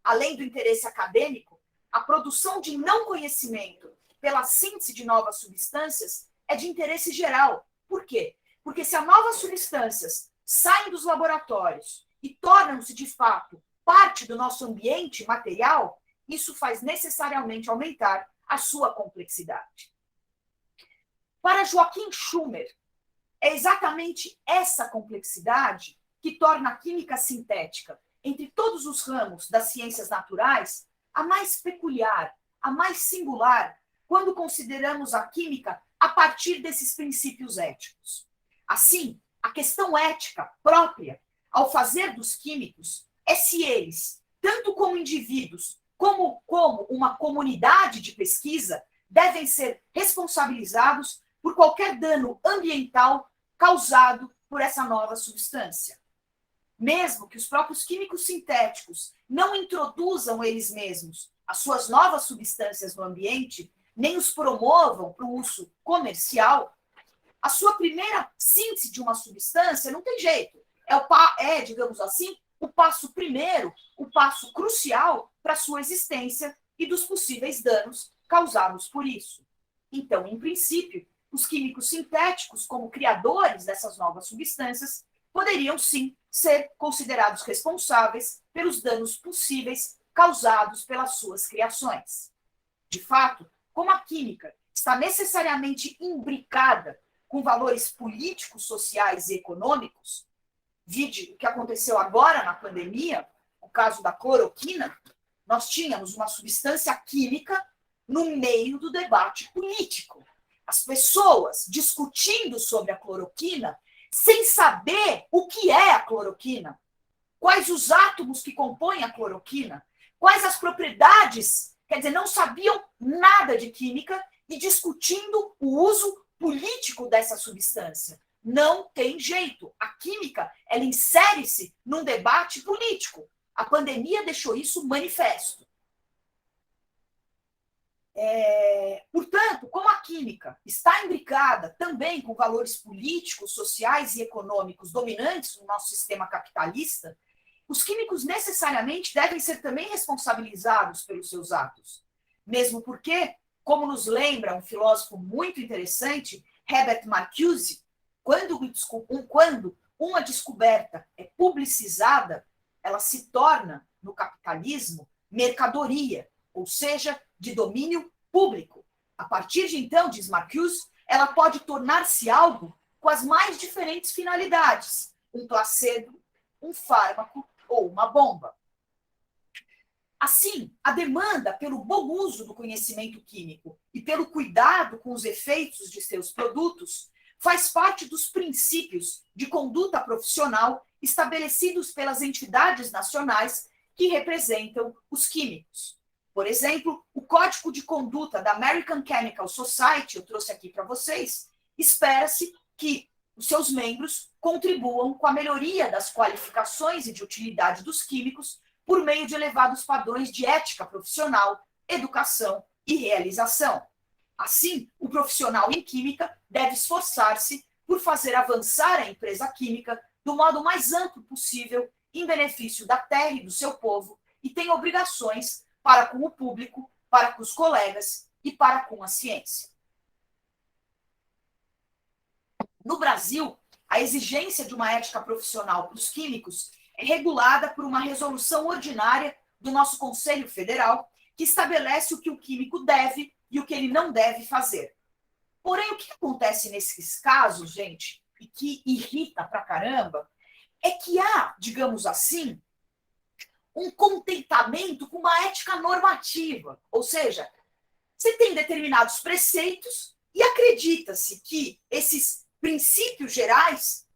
Além do interesse acadêmico, a produção de não conhecimento pela síntese de novas substâncias é de interesse geral. Por quê? Porque se as novas substâncias saem dos laboratórios e tornam-se, de fato, parte do nosso ambiente material, isso faz necessariamente aumentar a sua complexidade. Para Joachim Schumer, é exatamente essa complexidade que torna a química sintética, entre todos os ramos das ciências naturais, a mais peculiar, a mais singular, quando consideramos a química a partir desses princípios éticos. Assim, a questão ética própria, ao fazer dos químicos, é se eles, tanto como indivíduos, como uma comunidade de pesquisa, devem ser responsabilizados por qualquer dano ambiental causado por essa nova substância. Mesmo que os próprios químicos sintéticos não introduzam eles mesmos as suas novas substâncias no ambiente, nem os promovam para o uso comercial, a sua primeira síntese de uma substância não tem jeito. Digamos assim, o passo primeiro, o passo crucial para a sua existência e dos possíveis danos causados por isso. Então, em princípio, os químicos sintéticos, como criadores dessas novas substâncias, poderiam sim ser considerados responsáveis pelos danos possíveis causados pelas suas criações. De fato, como a química está necessariamente imbricada com valores políticos, sociais e econômicos, vide o que aconteceu agora na pandemia, o caso da cloroquina, nós tínhamos uma substância química no meio do debate político. As pessoas discutindo sobre a cloroquina sem saber o que é a cloroquina, quais os átomos que compõem a cloroquina, quais as propriedades, quer dizer, não sabiam nada de química e discutindo o uso político dessa substância. Não tem jeito. A química, ela insere-se num debate político. A pandemia deixou isso manifesto. Portanto, como a química está imbricada também com valores políticos, sociais e econômicos dominantes no nosso sistema capitalista, os químicos necessariamente devem ser também responsabilizados pelos seus atos. Mesmo porque, como nos lembra um filósofo muito interessante, Herbert Marcuse, quando uma descoberta é publicizada, ela se torna, no capitalismo, mercadoria, ou seja, de domínio público. A partir de então, diz Marcuse, ela pode tornar-se algo com as mais diferentes finalidades, um placebo, um fármaco ou uma bomba. Assim, a demanda pelo bom uso do conhecimento químico e pelo cuidado com os efeitos de seus produtos faz parte dos princípios de conduta profissional estabelecidos pelas entidades nacionais que representam os químicos. Por exemplo, o Código de Conduta da American Chemical Society, eu trouxe aqui para vocês, espera-se que os seus membros contribuam com a melhoria das qualificações e de utilidade dos químicos por meio de elevados padrões de ética profissional, educação e realização. Assim, o profissional em química deve esforçar-se por fazer avançar a empresa química do modo mais amplo possível em benefício da terra e do seu povo e tem obrigações para com o público, para com os colegas e para com a ciência. No Brasil, a exigência de uma ética profissional para os químicos é regulada por uma resolução ordinária do nosso Conselho Federal, que estabelece o que o químico deve e o que ele não deve fazer. Porém, o que acontece nesses casos, gente, e que irrita pra caramba, é que há, digamos assim, um contentamento com uma ética normativa. Ou seja, você tem determinados preceitos e acredita-se que esses princípios gerais,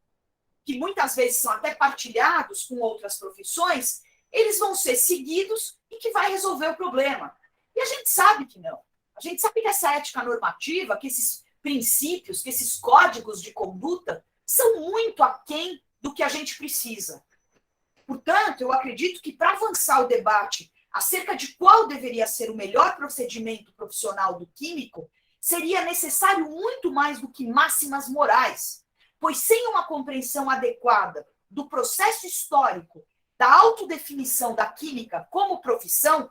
que muitas vezes são até partilhados com outras profissões, eles vão ser seguidos e que vai resolver o problema. E a gente sabe que não. A gente sabe que essa ética normativa, que esses princípios, que esses códigos de conduta são muito aquém do que a gente precisa. Portanto, eu acredito que para avançar o debate acerca de qual deveria ser o melhor procedimento profissional do químico, seria necessário muito mais do que máximas morais, pois sem uma compreensão adequada do processo histórico da autodefinição da química como profissão,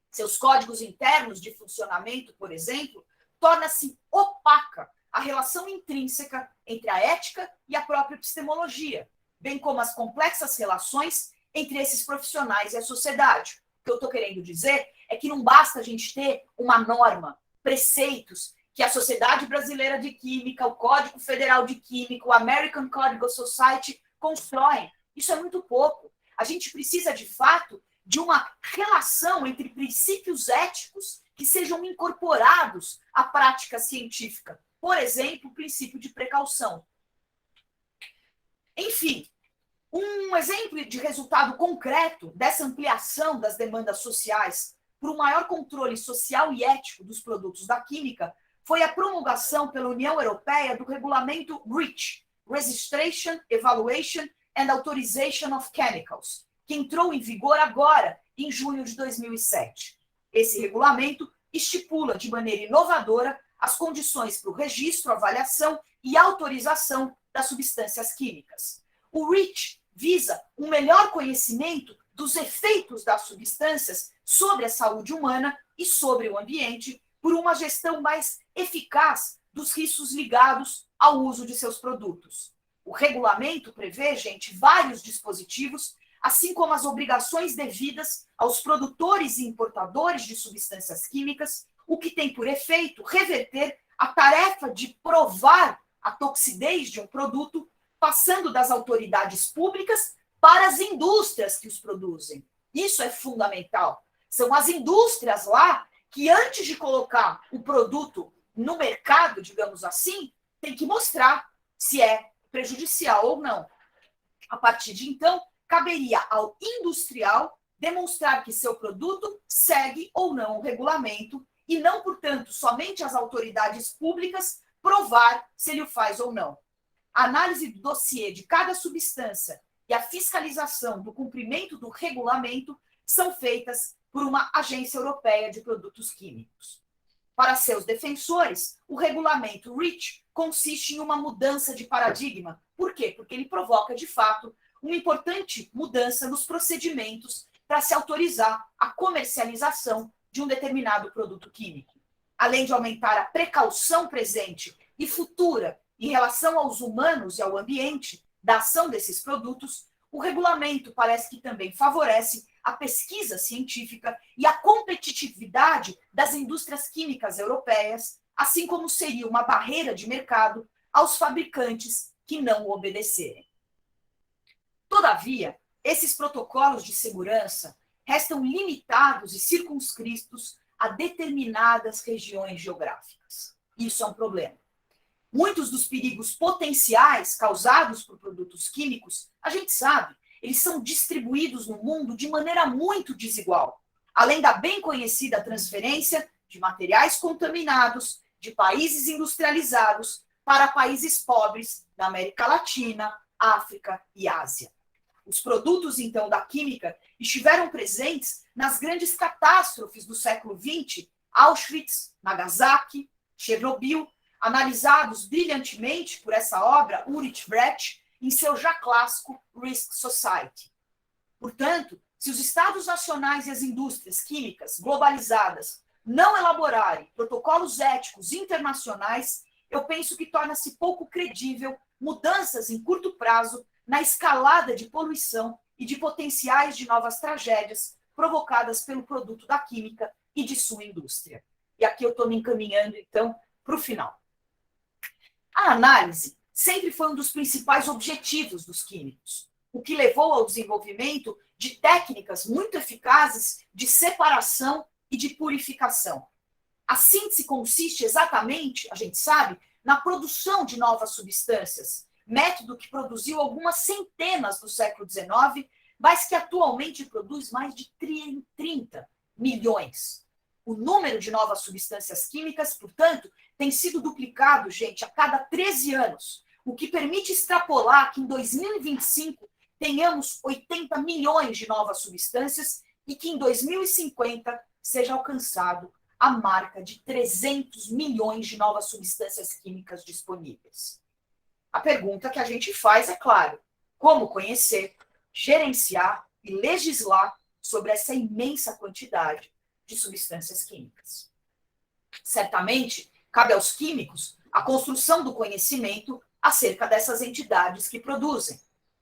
seus códigos internos de funcionamento, por exemplo, torna-se opaca a relação intrínseca entre a ética e a própria epistemologia, bem como as complexas relações entre esses profissionais e a sociedade. O que eu estou querendo dizer é que não basta a gente ter uma norma, preceitos que a Sociedade Brasileira de Química, o Código Federal de Química, o American Chemical Society constroem. Isso é muito pouco. A gente precisa, de fato, de uma relação entre princípios éticos que sejam incorporados à prática científica. Por exemplo, o princípio de precaução. Enfim, um exemplo de resultado concreto dessa ampliação das demandas sociais por um maior controle social e ético dos produtos da química foi a promulgação pela União Europeia do regulamento REACH, Registration, Evaluation and Authorization of Chemicals, que entrou em vigor agora, em junho de 2007. Esse regulamento estipula de maneira inovadora as condições para o registro, avaliação e autorização das substâncias químicas. O REACH visa um melhor conhecimento dos efeitos das substâncias sobre a saúde humana e sobre o ambiente por uma gestão mais eficaz dos riscos ligados ao uso de seus produtos. O regulamento prevê, gente, vários dispositivos, assim como as obrigações devidas aos produtores e importadores de substâncias químicas, o que tem por efeito reverter a tarefa de provar a toxidez de um produto, passando das autoridades públicas para as indústrias que os produzem. Isso é fundamental. São as indústrias lá que, antes de colocar o produto no mercado, digamos assim, tem que mostrar se é prejudicial ou não. A partir de então, caberia ao industrial demonstrar que seu produto segue ou não o regulamento e não, portanto, somente as autoridades públicas provar se ele o faz ou não. A análise do dossiê de cada substância e a fiscalização do cumprimento do regulamento são feitas por uma agência europeia de produtos químicos. Para seus defensores, o regulamento REACH consiste em uma mudança de paradigma. Por quê? Porque ele provoca, de fato, uma importante mudança nos procedimentos para se autorizar a comercialização de um determinado produto químico. Além de aumentar a precaução presente e futura em relação aos humanos e ao ambiente da ação desses produtos, o regulamento parece que também favorece a pesquisa científica e a competitividade das indústrias químicas europeias, assim como seria uma barreira de mercado aos fabricantes que não o obedecerem. Todavia, esses protocolos de segurança restam limitados e circunscritos a determinadas regiões geográficas. Isso é um problema. Muitos dos perigos potenciais causados por produtos químicos, a gente sabe, eles são distribuídos no mundo de maneira muito desigual, além da bem conhecida transferência de materiais contaminados de países industrializados para países pobres da América Latina, África e Ásia. Os produtos, então, da química estiveram presentes nas grandes catástrofes do século XX, Auschwitz, Nagasaki, Chernobyl, analisados brilhantemente por essa obra, Ulrich Brecht, em seu já clássico Risk Society. Portanto, se os Estados nacionais e as indústrias químicas globalizadas não elaborarem protocolos éticos internacionais, eu penso que torna-se pouco credível mudanças em curto prazo na escalada de poluição e de potenciais de novas tragédias provocadas pelo produto da química e de sua indústria. E aqui eu estou me encaminhando, então, para o final. A análise sempre foi um dos principais objetivos dos químicos, o que levou ao desenvolvimento de técnicas muito eficazes de separação e de purificação. A síntese consiste exatamente, a gente sabe, na produção de novas substâncias, método que produziu algumas centenas no século XIX, mas que atualmente produz mais de 30 milhões. O número de novas substâncias químicas, portanto, tem sido duplicado, gente, a cada 13 anos, o que permite extrapolar que em 2025 tenhamos 80 milhões de novas substâncias e que em 2050 seja alcançado a marca de 300 milhões de novas substâncias químicas disponíveis. A pergunta que a gente faz é, claro, como conhecer, gerenciar e legislar sobre essa imensa quantidade de substâncias químicas. Certamente, cabe aos químicos a construção do conhecimento acerca dessas entidades que produzem.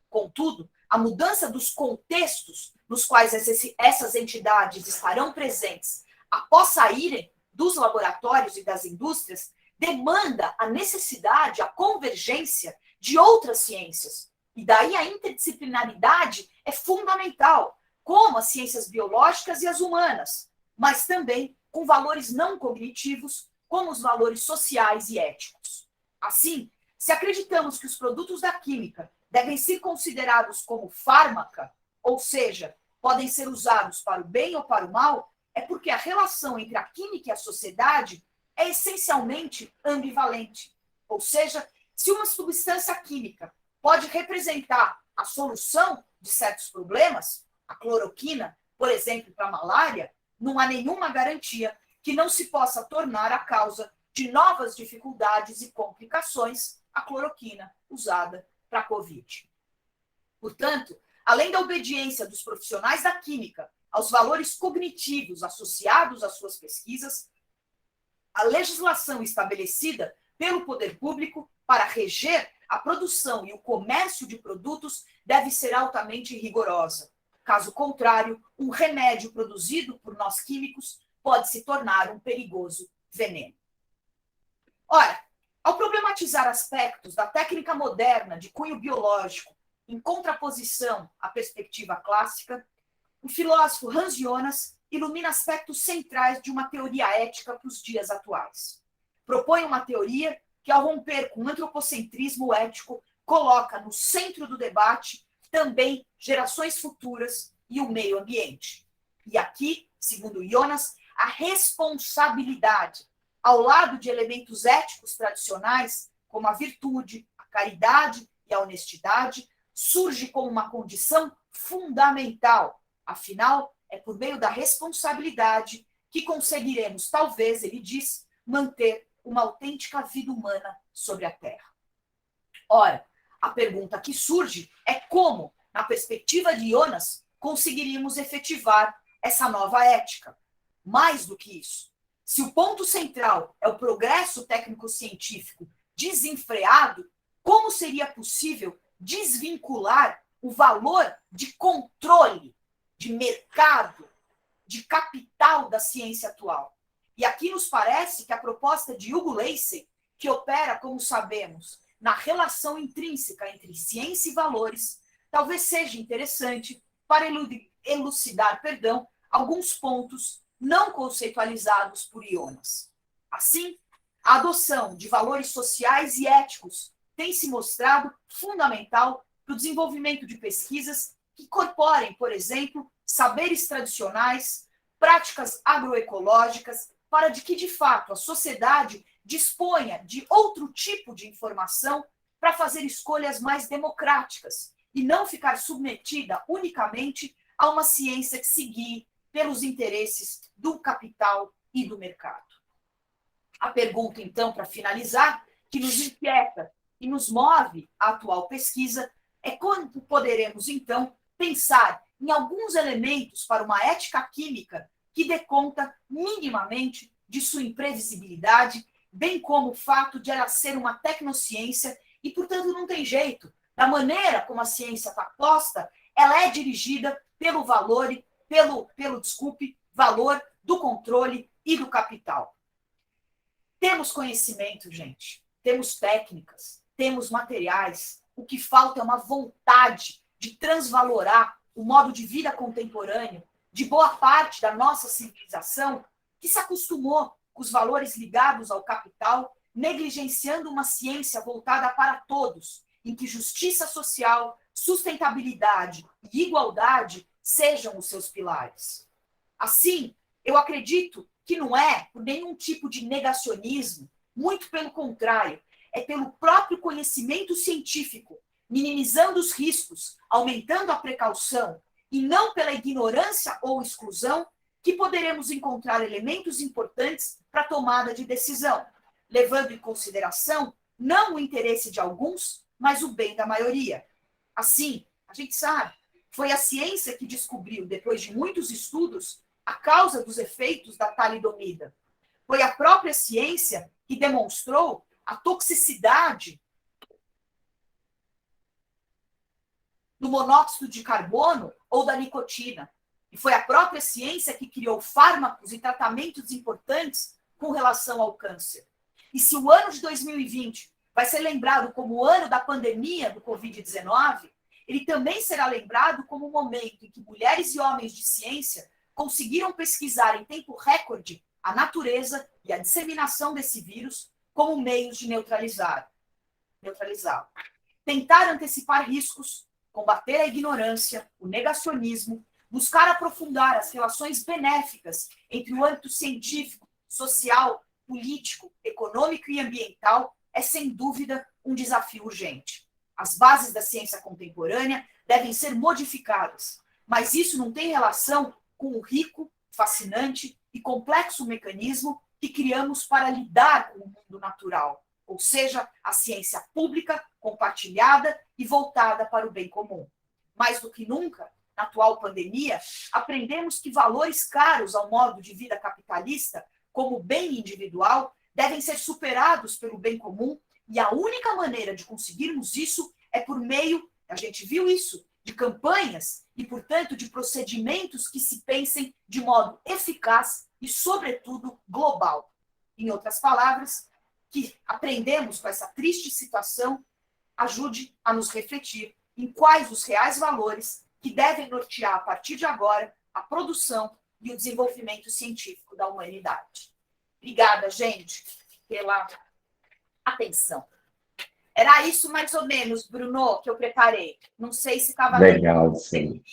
Contudo, a mudança dos contextos nos quais essas entidades estarão presentes após saírem dos laboratórios e das indústrias demanda a necessidade, a convergência de outras ciências. E daí a interdisciplinaridade é fundamental, como as ciências biológicas e as humanas, mas também com valores não cognitivos, como os valores sociais e éticos. Assim, se acreditamos que os produtos da química devem ser considerados como fármaca, ou seja, podem ser usados para o bem ou para o mal, é porque a relação entre a química e a sociedade é essencialmente ambivalente. Ou seja, se uma substância química pode representar a solução de certos problemas, a cloroquina, por exemplo, para a malária, não há nenhuma garantia que não se possa tornar a causa de novas dificuldades e complicações a cloroquina usada para a Covid. Portanto, além da obediência dos profissionais da química aos valores cognitivos associados às suas pesquisas, a legislação estabelecida pelo poder público para reger a produção e o comércio de produtos deve ser altamente rigorosa. Caso contrário, um remédio produzido por nós químicos pode se tornar um perigoso veneno. Ora, ao problematizar aspectos da técnica moderna de cunho biológico em contraposição à perspectiva clássica, o filósofo Hans Jonas ilumina aspectos centrais de uma teoria ética para os dias atuais. Propõe uma teoria que, ao romper com o antropocentrismo ético, coloca no centro do debate também gerações futuras e o meio ambiente. E aqui, segundo Jonas, a responsabilidade ao lado de elementos éticos tradicionais, como a virtude, a caridade e a honestidade, surge como uma condição fundamental. Afinal, é por meio da responsabilidade que conseguiremos, talvez, ele diz, manter uma autêntica vida humana sobre a Terra. Ora, a pergunta que surge é como, na perspectiva de Jonas, conseguiríamos efetivar essa nova ética. Mais do que isso, se o ponto central é o progresso técnico-científico desenfreado, como seria possível desvincular o valor de controle, de mercado, de capital da ciência atual? E aqui nos parece que a proposta de Hugo Lacey, que opera, como sabemos, na relação intrínseca entre ciência e valores, talvez seja interessante para elucidar, alguns pontos não conceitualizados por Jonas. Assim, a adoção de valores sociais e éticos tem se mostrado fundamental para o desenvolvimento de pesquisas que incorporem, por exemplo, saberes tradicionais, práticas agroecológicas, para que, de fato, a sociedade disponha de outro tipo de informação para fazer escolhas mais democráticas e não ficar submetida unicamente a uma ciência que se guie pelos interesses do capital e do mercado. A pergunta, então, para finalizar, que nos inquieta e nos move a atual pesquisa, é quando poderemos, então, pensar em alguns elementos para uma ética química que dê conta minimamente de sua imprevisibilidade, bem como o fato de ela ser uma tecnociência e, portanto, não tem jeito. Da maneira como a ciência está posta, ela é dirigida pelo valor, valor do controle e do capital. Temos conhecimento, gente, temos técnicas, temos materiais. O que falta é uma vontade de transvalorar o modo de vida contemporâneo de boa parte da nossa civilização que se acostumou com os valores ligados ao capital, negligenciando uma ciência voltada para todos, em que justiça social, sustentabilidade e igualdade sejam os seus pilares. Assim, eu acredito que não é por nenhum tipo de negacionismo, muito pelo contrário, é pelo próprio conhecimento científico, minimizando os riscos, aumentando a precaução, e não pela ignorância ou exclusão, que poderemos encontrar elementos importantes para a tomada de decisão, levando em consideração não o interesse de alguns, mas o bem da maioria. Assim, a gente sabe, foi a ciência que descobriu, depois de muitos estudos, a causa dos efeitos da talidomida. Foi a própria ciência que demonstrou a toxicidade do monóxido de carbono ou da nicotina. E foi a própria ciência que criou fármacos e tratamentos importantes com relação ao câncer. E se o ano de 2020 vai ser lembrado como o ano da pandemia do Covid-19, ele também será lembrado como o momento em que mulheres e homens de ciência conseguiram pesquisar em tempo recorde a natureza e a disseminação desse vírus como meios de neutralizá-lo. Tentar antecipar riscos, combater a ignorância, o negacionismo, buscar aprofundar as relações benéficas entre o âmbito científico, social, político, econômico e ambiental é, sem dúvida, um desafio urgente. As bases da ciência contemporânea devem ser modificadas, mas isso não tem relação com o rico, fascinante e complexo mecanismo que criamos para lidar com o mundo natural, ou seja, a ciência pública, compartilhada e voltada para o bem comum. Mais do que nunca, na atual pandemia, aprendemos que valores caros ao modo de vida capitalista, como o bem individual, devem ser superados pelo bem comum, e a única maneira de conseguirmos isso é por meio, a gente viu isso, de campanhas e, portanto, de procedimentos que se pensem de modo eficaz e, sobretudo, global. Em outras palavras, que aprendemos com essa triste situação ajude a nos refletir em quais os reais valores que devem nortear, a partir de agora, a produção e o desenvolvimento científico da humanidade. Obrigada, gente, pela atenção. Era isso mais ou menos, Bruno, que eu preparei. Não sei se estava legal, sim.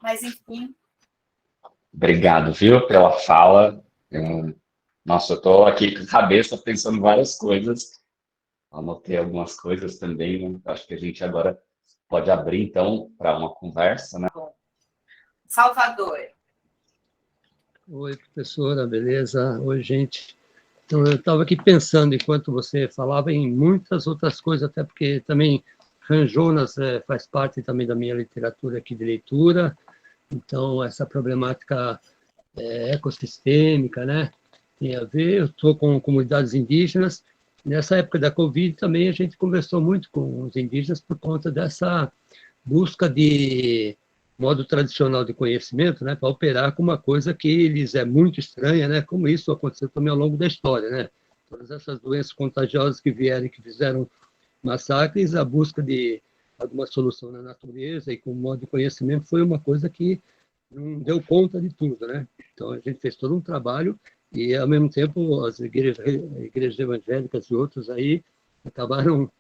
Mas enfim. Obrigado, viu, pela fala. Nossa, eu estou aqui com a cabeça pensando em várias coisas. Anotei algumas coisas também, né? Acho que a gente agora pode abrir, então, para uma conversa, né? Salvador. Oi, professora, beleza? Oi, gente. Então, eu estava aqui pensando, enquanto você falava, em muitas outras coisas, até porque também Jonas faz parte também da minha literatura aqui de leitura, então essa problemática ecossistêmica, né? Tem a ver, eu estou com comunidades indígenas, nessa época da Covid também a gente conversou muito com os indígenas por conta dessa busca de modo tradicional de conhecimento, né, para operar com uma coisa que lhes é muito estranha, né, como isso aconteceu também ao longo da história, né, todas essas doenças contagiosas que vieram e que fizeram massacres, a busca de alguma solução na natureza e com modo de conhecimento foi uma coisa que não deu conta de tudo, né, então a gente fez todo um trabalho e, ao mesmo tempo, as igrejas evangélicas e outros aí acabaram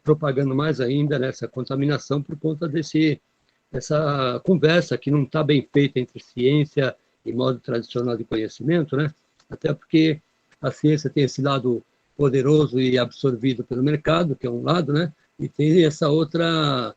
propagando mais ainda nessa contaminação por conta dessa conversa que não está bem feita entre ciência e modo tradicional de conhecimento, né? Até porque a ciência tem esse lado poderoso e absorvido pelo mercado, que é um lado, né? E tem essa outra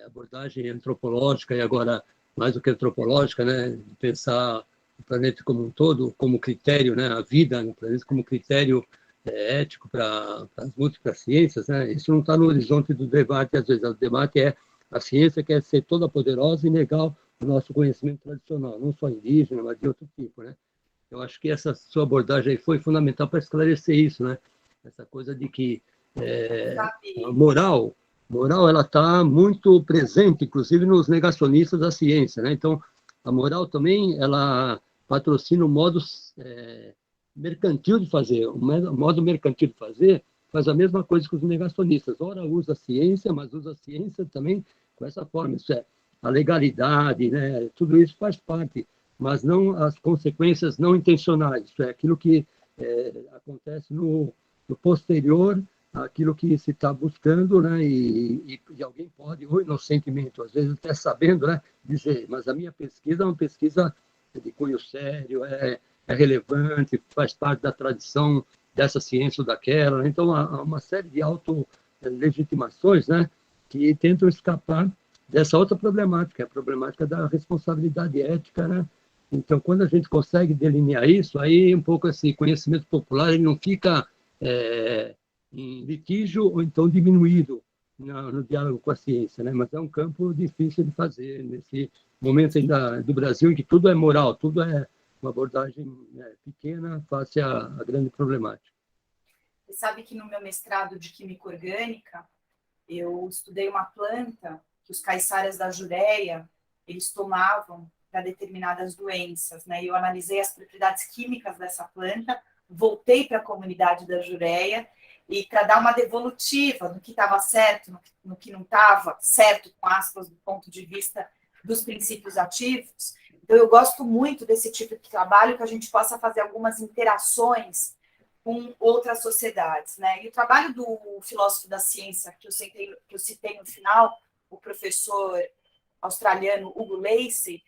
abordagem antropológica, e agora mais do que antropológica, né? De pensar o planeta como um todo, como critério, né? A vida no planeta como critério ético para as múltiplas ciências, né? Isso não está no horizonte do debate, às vezes. O debate é a ciência quer ser toda poderosa e negar o nosso conhecimento tradicional, não só indígena, mas de outro tipo, né? Eu acho que essa sua abordagem aí foi fundamental para esclarecer isso, né? Essa coisa de que a moral ela está muito presente, inclusive nos negacionistas da ciência, né? Então, a moral também ela patrocina o modo mercantil de fazer, o modo mercantil de fazer faz a mesma coisa que os negacionistas. Ora usa a ciência, mas usa a ciência também com essa forma. Isso é a legalidade, né? Tudo isso faz parte, mas não as consequências não intencionais. Isso é aquilo que acontece no posterior àquilo que se está buscando, né? E alguém pode, ou inocentemente, às vezes até sabendo, né? Dizer, mas a minha pesquisa é uma pesquisa de cunho sério, é relevante, faz parte da tradição dessa ciência ou daquela. Né? Então, há uma série de autolegitimações, né, que tentam escapar dessa outra problemática, a problemática da responsabilidade ética. Né? Então, quando a gente consegue delinear isso, aí um pouco esse conhecimento popular ele não fica em litígio ou então diminuído no diálogo com a ciência, né? Mas é um campo difícil de fazer nesse momento ainda do Brasil em que tudo é moral, tudo é uma abordagem pequena face à grande problemática. Você sabe que no meu mestrado de Química Orgânica, eu estudei uma planta que os caiçaras da Jureia, eles tomavam para determinadas doenças, né? Eu analisei as propriedades químicas dessa planta, voltei para a comunidade da Jureia e para dar uma devolutiva no que estava certo, no que não estava certo, com aspas, do ponto de vista dos princípios ativos. Então, eu gosto muito desse tipo de trabalho, que a gente possa fazer algumas interações com outras sociedades, né? E o trabalho do filósofo da ciência, que eu citei no final, o professor australiano Hugo Lacey,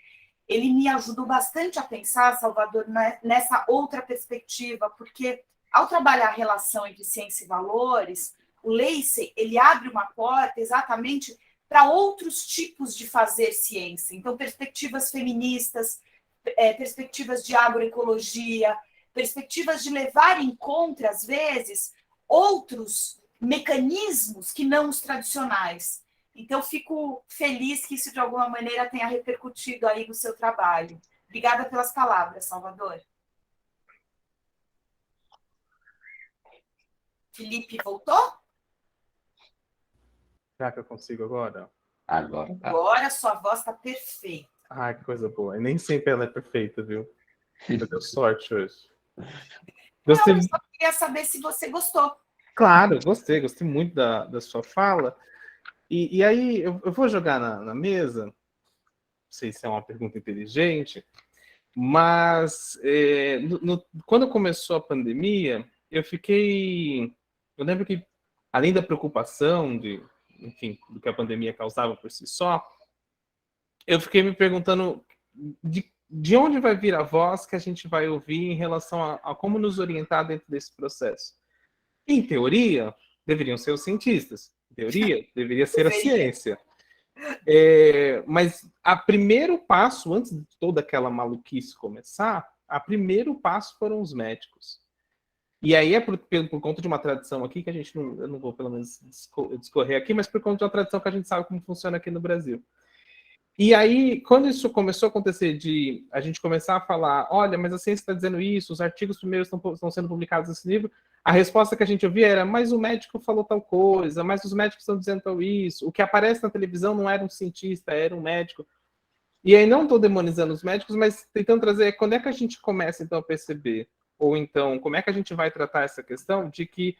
ele me ajudou bastante a pensar, Salvador, nessa outra perspectiva, porque ao trabalhar a relação entre ciência e valores, o Lacey, ele abre uma porta exatamente para outros tipos de fazer ciência. Então, perspectivas feministas, perspectivas de agroecologia, perspectivas de levar em conta, às vezes, outros mecanismos que não os tradicionais. Então, fico feliz que isso, de alguma maneira, tenha repercutido aí no seu trabalho. Obrigada pelas palavras, Salvador. Felipe, voltou? Será que eu consigo agora? Agora tá. Agora sua voz está perfeita. Ah, que coisa boa. E nem sempre ela é perfeita, viu? Eu deu sorte hoje. Gostei. Não, eu só queria saber se você gostou. Claro, gostei muito da sua fala. E aí, eu vou jogar na mesa, não sei se é uma pergunta inteligente, mas quando começou a pandemia, eu lembro que, além da preocupação enfim, do que a pandemia causava por si só, eu fiquei me perguntando de onde vai vir a voz que a gente vai ouvir em relação a como nos orientar dentro desse processo? Em teoria, deveriam ser os cientistas. Em teoria, deveria ser a ciência. Mas o primeiro passo, antes de toda aquela maluquice começar, o primeiro passo foram os médicos. E aí é por conta de uma tradição aqui, que a gente não, eu não vou pelo menos discorrer aqui, mas por conta de uma tradição que a gente sabe como funciona aqui no Brasil. E aí, quando isso começou a acontecer, de a gente começar a falar, olha, mas a ciência está dizendo isso, os artigos primeiros estão sendo publicados nesse livro, a resposta que a gente ouvia era, mas o médico falou tal coisa, mas os médicos estão dizendo tal isso, o que aparece na televisão não era um cientista, era um médico. E aí não estou demonizando os médicos, mas tentando trazer, quando é que a gente começa então a perceber, ou então, como é que a gente vai tratar essa questão de que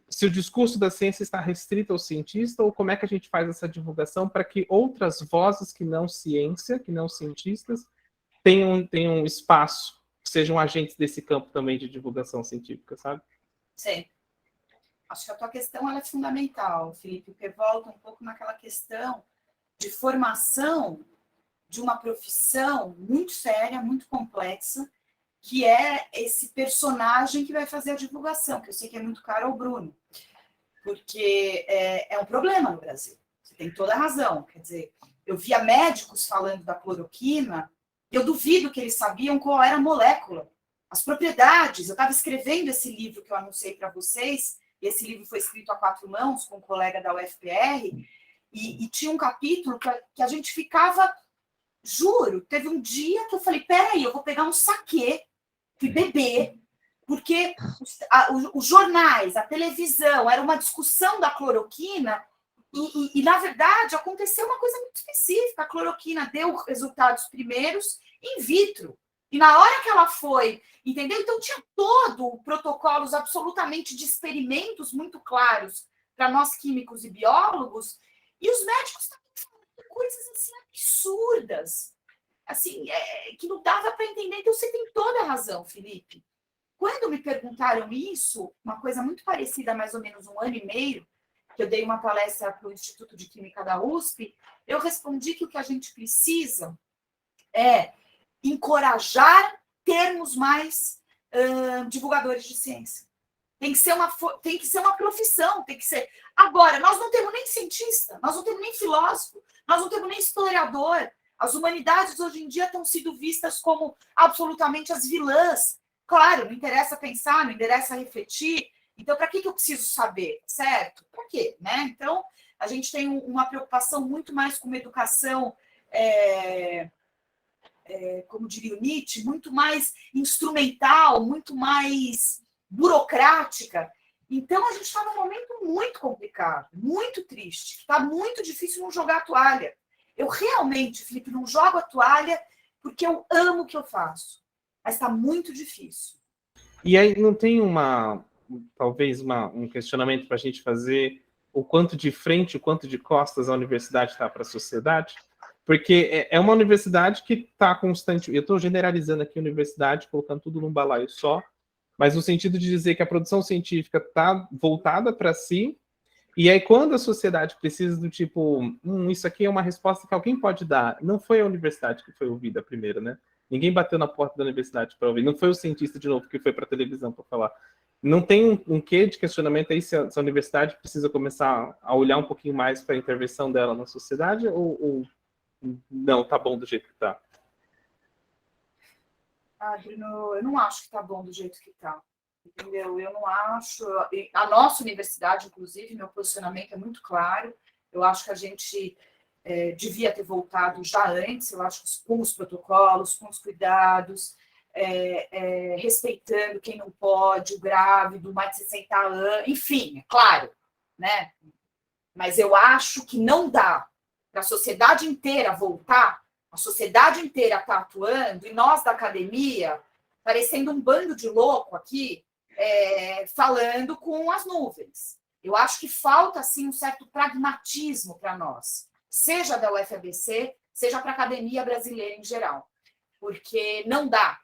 se o discurso da ciência está restrito ao cientista, ou como é que a gente faz essa divulgação para que outras vozes que não ciência, que não cientistas, tenham espaço, sejam agentes desse campo também de divulgação científica, sabe? Sim. Acho que a tua questão ela é fundamental, Felipe, porque volta um pouco naquela questão de formação de uma profissão muito séria, muito complexa, que é esse personagem que vai fazer a divulgação, que eu sei que é muito caro ao Bruno, porque é um problema no Brasil. Você tem toda a razão. Quer dizer, eu via médicos falando da cloroquina, e eu duvido que eles sabiam qual era a molécula, as propriedades. Eu estava escrevendo esse livro que eu anunciei para vocês, e esse livro foi escrito a 4 mãos com um colega da UFPR, e tinha um capítulo que a gente ficava, juro, teve um dia que eu falei, peraí, eu vou pegar um saquê, fui beber, porque os jornais, a televisão, era uma discussão da cloroquina, e na verdade, aconteceu uma coisa muito específica. A cloroquina deu resultados primeiros in vitro. E na hora que ela foi, entendeu? Então, tinha todo protocolos absolutamente de experimentos muito claros para nós químicos e biólogos, e os médicos estavam falando coisas assim absurdas, assim, que não dava para entender. Então, você tem toda a razão, Felipe. Quando me perguntaram isso, uma coisa muito parecida, há mais ou menos 1 ano e meio, que eu dei uma palestra para o Instituto de Química da USP, eu respondi que o que a gente precisa é encorajar termos mais divulgadores de ciência. Tem que ser uma profissão, tem que ser. Agora, nós não temos nem cientista, nós não temos nem filósofo, nós não temos nem historiador. As humanidades hoje em dia estão sendo vistas como absolutamente as vilãs. Claro, não interessa pensar, não interessa refletir. Então, para que eu preciso saber, certo? Para quê? Né? Então, a gente tem uma preocupação muito mais com uma educação, como diria o Nietzsche, muito mais instrumental, muito mais burocrática. Então, a gente está num momento muito complicado, muito triste. Está muito difícil não jogar a toalha. Eu realmente, Felipe, não jogo a toalha porque eu amo o que eu faço. Mas está muito difícil. E aí não tem talvez um questionamento para a gente fazer o quanto de frente, o quanto de costas a universidade está para a sociedade? Porque é uma universidade que está constante. Eu estou generalizando aqui a universidade, colocando tudo num balaio só, mas no sentido de dizer que a produção científica está voltada para si. E aí, quando a sociedade precisa do tipo, isso aqui é uma resposta que alguém pode dar, não foi a universidade que foi ouvida primeiro, né? Ninguém bateu na porta da universidade para ouvir, não foi o cientista de novo que foi para a televisão para falar. Não tem um quê de questionamento aí se a universidade precisa começar a olhar um pouquinho mais para a intervenção dela na sociedade, ou não, tá bom do jeito que tá? Bruno, eu não acho que tá bom do jeito que tá. Entendeu? Eu não acho. A nossa universidade, inclusive, meu posicionamento é muito claro. Eu acho que a gente devia ter voltado já antes. Eu acho que com os protocolos, com os cuidados, respeitando quem não pode, o grávido, mais de 60 anos, enfim, é claro, né? Mas eu acho que não dá para a sociedade inteira voltar, a sociedade inteira está atuando, e nós da academia, parecendo um bando de louco aqui, falando com as nuvens. Eu acho que falta, assim, um certo pragmatismo para nós, seja da UFABC, seja para a academia brasileira em geral. Porque não dá,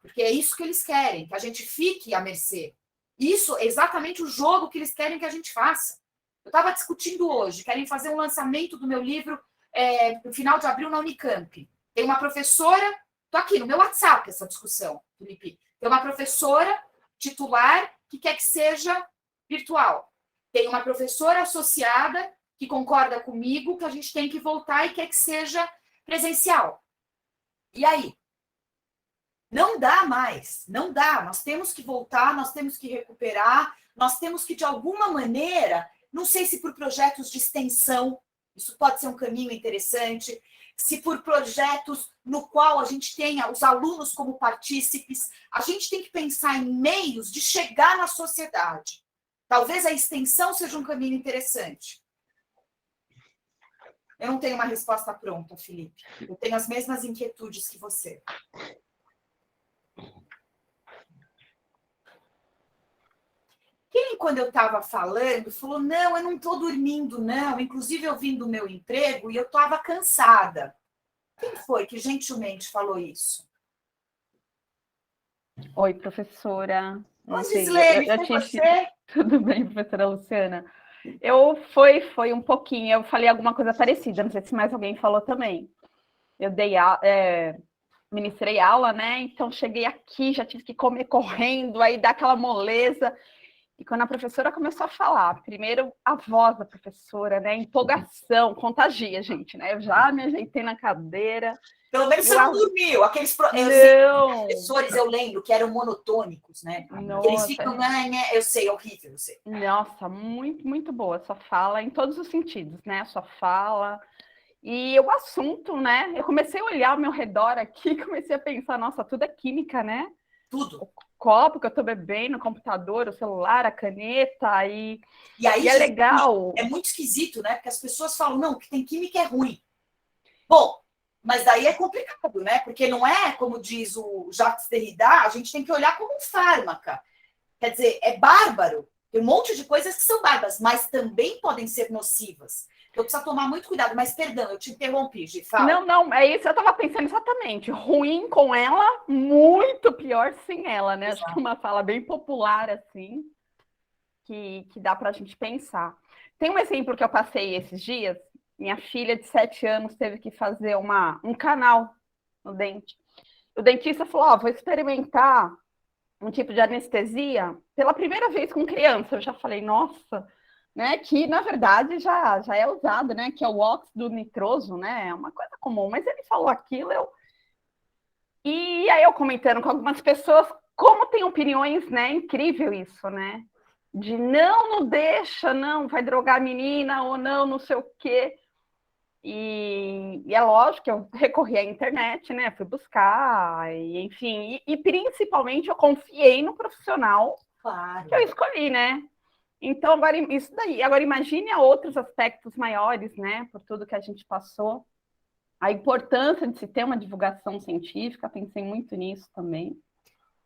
porque é isso que eles querem, que a gente fique à mercê. Isso é exatamente o jogo que eles querem que a gente faça. Eu estava discutindo hoje, querem fazer um lançamento do meu livro no final de abril na Unicamp. Tem uma professora Estou aqui no meu WhatsApp essa discussão, Felipe. Tem uma professora titular que quer que seja virtual. Tem uma professora associada que concorda comigo que a gente tem que voltar e quer que seja presencial. E aí? Não dá mais, não dá. Nós temos que voltar, nós temos que recuperar, nós temos que, de alguma maneira, não sei se por projetos de extensão, isso pode ser um caminho interessante, se por projetos no qual a gente tenha os alunos como partícipes, a gente tem que pensar em meios de chegar na sociedade. Talvez a extensão seja um caminho interessante. Eu não tenho uma resposta pronta, Felipe. Eu tenho as mesmas inquietudes que você. Quem, quando eu estava falando, falou, não, eu não estou dormindo, não. Inclusive, eu vim do meu emprego e eu estava cansada. Quem foi que gentilmente falou isso? Oi, professora. Oi, Gislene, foi você? Tudo bem, professora Luciana? Foi um pouquinho, eu falei alguma coisa parecida, não sei se mais alguém falou também. Eu ministrei aula, né? Então cheguei aqui, já tive que comer correndo, aí dá aquela moleza. E quando a professora começou a falar, primeiro a voz da professora, né? Empolgação, contagia, gente, né? Eu já me ajeitei na cadeira. Pelo menos você não dormiu. Aqueles professores, eu lembro, que eram monotônicos, né? Nossa, eles ficam, eu sei, horrível, eu sei. Nossa, muito, muito boa. Sua fala em todos os sentidos, né? Sua fala. E o assunto, né? Eu comecei a olhar ao meu redor aqui, comecei a pensar, nossa, tudo é química, né? Tudo. O copo que eu tô bebendo, o computador, o celular, a caneta, e aí é legal. É muito esquisito, né? Porque as pessoas falam, não, que tem química é ruim. Bom, mas daí é complicado, né? Porque não é, como diz o Jacques Derrida, a gente tem que olhar como um fármaco. Quer dizer, é bárbaro. Tem um monte de coisas que são bárbaras, mas também podem ser nocivas. Então precisa tomar muito cuidado. Mas, perdão, eu te interrompi, Gi, fala. Não, é isso, eu estava pensando exatamente. Ruim com ela, muito pior sem ela, né? Exato. Acho que é uma fala bem popular, assim, que dá para a gente pensar. Tem um exemplo que eu passei esses dias. Minha filha de 7 anos teve que fazer um canal no dente. O dentista falou, vou experimentar um tipo de anestesia pela primeira vez com criança. Eu já falei, nossa, né? Que na verdade já é usado, né? Que é o óxido nitroso, né? É uma coisa comum. Mas ele falou aquilo, E aí eu comentando com algumas pessoas, como tem opiniões, né? Incrível isso, né? De não deixa, não, vai drogar a menina, ou não sei o quê. E é lógico que eu recorri à internet, né? Fui buscar, e, enfim, e principalmente eu confiei no profissional que eu escolhi, né? Então, agora isso daí. Agora imagine outros aspectos maiores, né? Por tudo que a gente passou. A importância de se ter uma divulgação científica, pensei muito nisso também.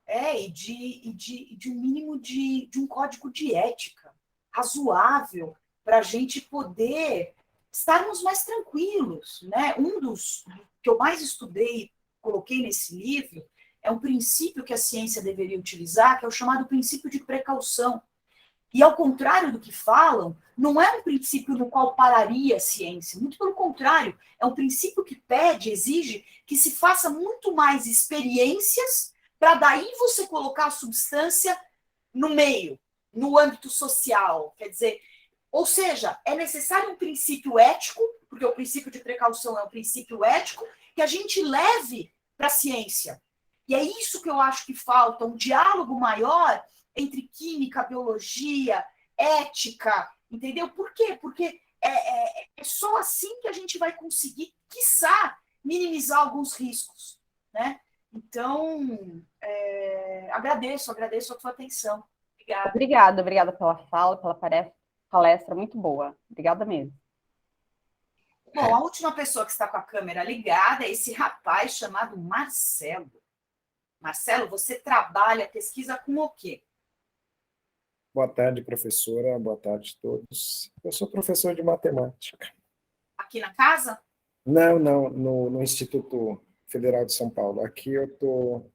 E de um mínimo de um código de ética razoável para a gente poder estarmos mais tranquilos, né? Um dos que eu mais estudei, coloquei nesse livro, é um princípio que a ciência deveria utilizar, que é o chamado princípio de precaução. E, ao contrário do que falam, não é um princípio no qual pararia a ciência, muito pelo contrário, é um princípio que pede, exige que se faça muito mais experiências para daí você colocar a substância no meio, no âmbito social, quer dizer, ou seja, é necessário um princípio ético, porque o princípio de precaução é um princípio ético, que a gente leve para a ciência. E é isso que eu acho que falta, um diálogo maior entre química, biologia, ética, entendeu? Por quê? Porque é só assim que a gente vai conseguir, quiçá, minimizar alguns riscos, né? Então, agradeço a tua atenção. Obrigada pela fala, pela palestra, muito boa. Obrigada mesmo. Bom, a última pessoa que está com a câmera ligada é esse rapaz chamado Marcelo. Marcelo, você trabalha, pesquisa com o quê? Boa tarde, professora. Boa tarde a todos. Eu sou professor de matemática. Aqui na casa? Não, no Instituto Federal de São Paulo. Aqui eu tô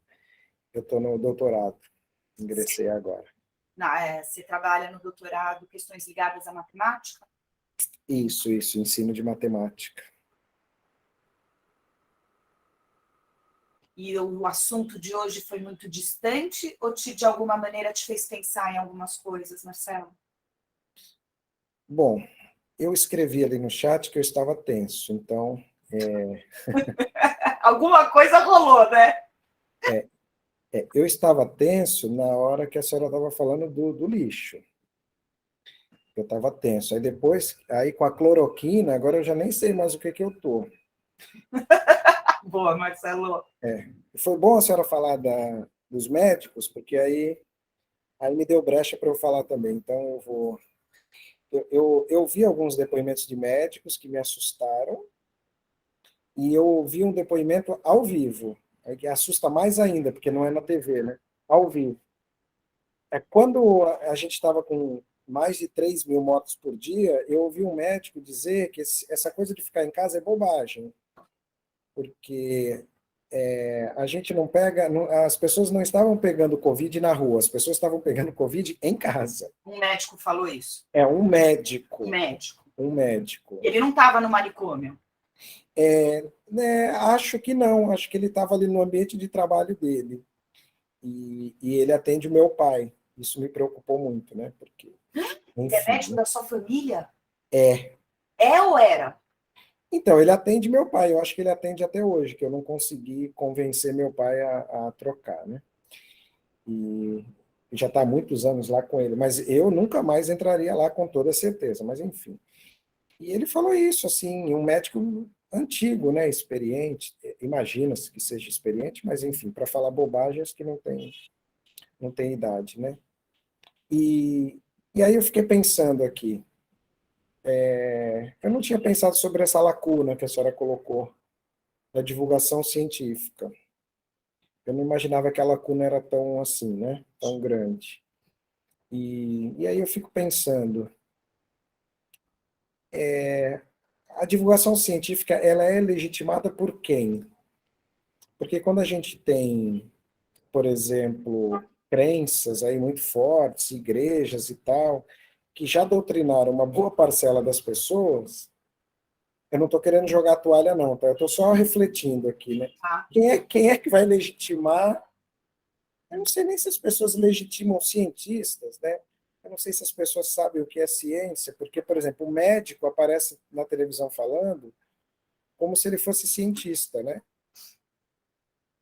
no doutorado. Ingressei agora. Você trabalha no doutorado, questões ligadas à matemática? Isso, ensino de matemática. e o assunto de hoje foi muito distante ou de alguma maneira te fez pensar em algumas coisas, Marcelo? Bom, eu escrevi ali no chat que eu estava tenso, então... Alguma coisa rolou, né? Eu estava tenso na hora que a senhora estava falando do lixo. Eu estava tenso. Aí depois, aí com a cloroquina, agora eu já nem sei mais o que eu estou. Boa, Marcelo. Foi bom a senhora falar dos médicos, porque aí me deu brecha para eu falar também. Então eu vou... Eu vi alguns depoimentos de médicos que me assustaram, e eu ouvi um depoimento ao vivo, aí que assusta mais ainda, porque não é na TV, né? Ao vivo. Quando a gente estava com mais de 3 mil mortos por dia, eu ouvi um médico dizer que essa coisa de ficar em casa é bobagem, porque a gente não pega, as pessoas não estavam pegando Covid na rua, as pessoas estavam pegando Covid em casa. Um médico falou isso. É um médico. Um médico. Um médico. Ele não estava no manicômio. Acho que não, acho que ele estava ali no ambiente de trabalho dele. E ele atende o meu pai. Isso me preocupou muito, né? Porque, enfim, É médico da sua família? É. É ou era? Então, ele atende meu pai, eu acho que ele atende até hoje, que eu não consegui convencer meu pai a trocar, né? E já está há muitos anos lá com ele, mas eu nunca mais entraria lá com toda certeza, mas enfim. E ele falou isso, assim, um médico antigo, né, experiente, imagina-se que seja experiente, mas enfim, para falar bobagens que não tem idade, né? E aí eu fiquei pensando aqui, eu não tinha pensado sobre essa lacuna que a senhora colocou, da divulgação científica. Eu não imaginava que a lacuna era tão assim, né? Tão grande. E aí eu fico pensando, a divulgação científica, ela é legitimada por quem? Porque quando a gente tem, por exemplo, crenças aí muito fortes, igrejas e tal, que já doutrinaram uma boa parcela das pessoas, eu não estou querendo jogar a toalha não, tá? Eu estou só refletindo aqui, né? Quem é que vai legitimar? Eu não sei nem se as pessoas legitimam cientistas, né? Eu não sei se as pessoas sabem o que é ciência, porque, por exemplo, o médico aparece na televisão falando como se ele fosse cientista, né?